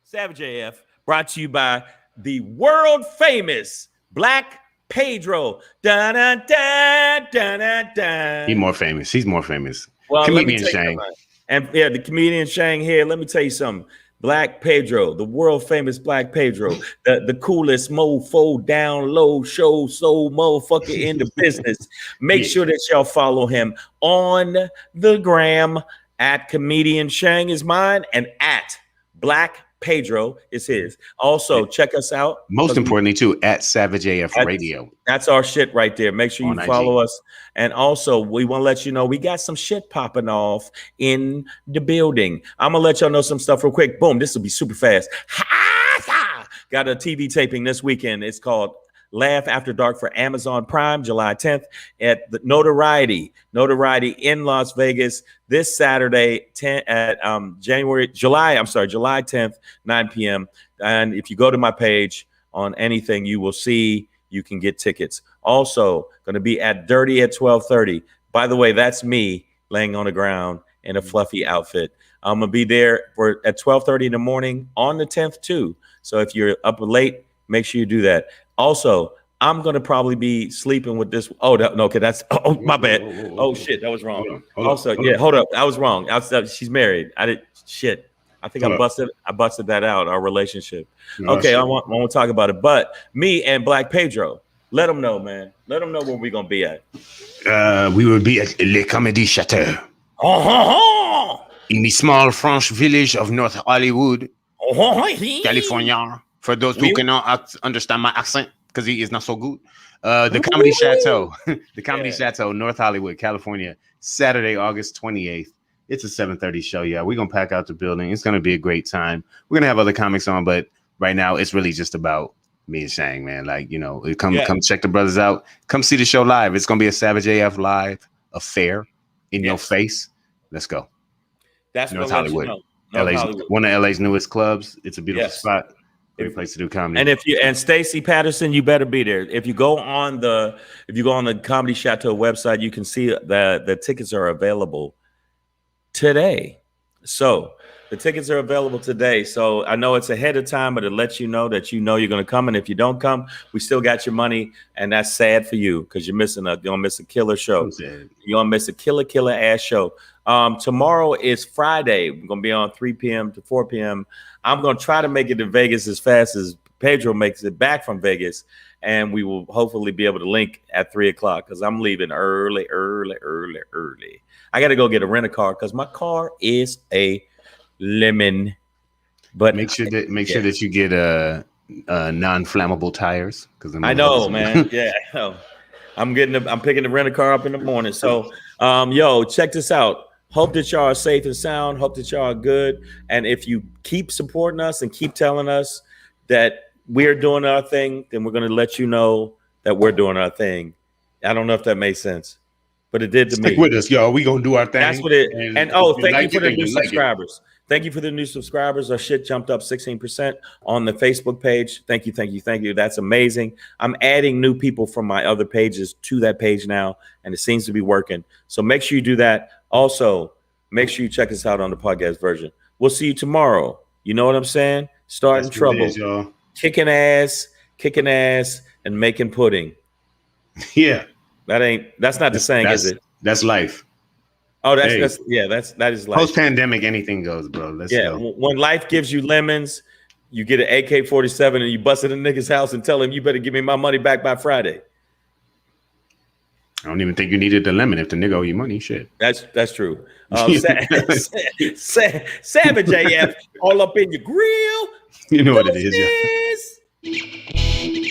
Savage AF, brought to you by the world famous Black Pedro. Da, da, da, da, da, da. He's more famous. Well, comedian Shang. And yeah, the comedian Shang here. Let me tell you something. Black Pedro, the world famous Black Pedro, the coolest mofo down low show soul motherfucker in the business. Make sure that y'all follow him on the gram at comedian Shang is mine, and at Black Pedro is his. Also, check us out. Most importantly, too, at Savage AF Radio. That's our shit right there. Make sure you follow us. And also, we want to let you know we got some shit popping off in the building. I'm going to let y'all know some stuff real quick. Boom. This will be super fast. Got a TV taping this weekend. It's called Laugh After Dark for Amazon Prime, July 10th at the Notoriety in Las Vegas this Saturday, July 10th, 9 p.m. And if you go to my page on anything, you will see you can get tickets. Also, going to be at Dirty at 12:30. By the way, that's me laying on the ground in a fluffy outfit. I'm going to be there at 12:30 in the morning on the 10th too. So if you're up late, make sure you do that. Also, I'm gonna probably be sleeping with this. Oh no, okay, that's my bad. Oh shit, that was wrong. Hold up, I was wrong. She's married. I did shit. I think I busted that out. Our relationship. Okay, I won't talk about it. But me and Black Pedro, let them know, man. Let them know where we're gonna be at. We will be at Le Comedy Chateau in the small French village of North Hollywood, California. For those who cannot understand my accent, because he is not so good. The Comedy Chateau, the Comedy Chateau, North Hollywood, California, Saturday, August 28th. It's a 7:30 show. Yeah, we're gonna pack out the building. It's gonna be a great time. We're gonna have other comics on, but right now it's really just about me and Shang, man. Like, you know, come check the brothers out. Come see the show live. It's gonna be a Savage AF live affair in your face. Let's go. That's North Hollywood. One of LA's newest clubs. It's a beautiful spot. Great place to do comedy. And Stacey Patterson, you better be there. If you go on the Comedy Chateau website, you can see the tickets are available today. So the tickets are available today. So I know it's ahead of time, but it lets you know that you're going to come. And if you don't come, we still got your money. And that's sad for you because you're going to miss a killer show. You're going to miss a killer ass show. Tomorrow is Friday. We're going to be on 3 p.m. to 4 p.m. I'm going to try to make it to Vegas as fast as Pedro makes it back from Vegas. And we will hopefully be able to link at 3 o'clock because I'm leaving early. I got to go get a rent-a-car because my car is a lemon. But make sure that you get non-flammable tires. I know, man. Yeah, I know. I'm picking the rent-a-car up in the morning. So, check this out. Hope that y'all are safe and sound. Hope that y'all are good. And if you keep supporting us and keep telling us that we're doing our thing, then we're going to let you know that we're doing our thing. I don't know if that made sense, but it did to me. Stick with us, y'all. We going to do our thing. That's what it is. And thank you for the new subscribers. Thank you for the new subscribers. Our shit jumped up 16% on the Facebook page. Thank you. That's amazing. I'm adding new people from my other pages to that page now, and it seems to be working. So make sure you do that. Also, make sure you check us out on the podcast version. We'll see you tomorrow. You know what I'm saying? Starting trouble. Y'all. Kicking ass, and making pudding. Yeah. That's not the saying, is it? That's life. Oh, that is life. Post-pandemic, anything goes, bro. Let's go. When life gives you lemons, you get an AK-47 and you bust in a nigga's house and tell him you better give me my money back by Friday. I don't even think you needed the lemon if the nigga owe you money. Shit. That's true. Savage AF all up in your grill. You know what it is, yeah.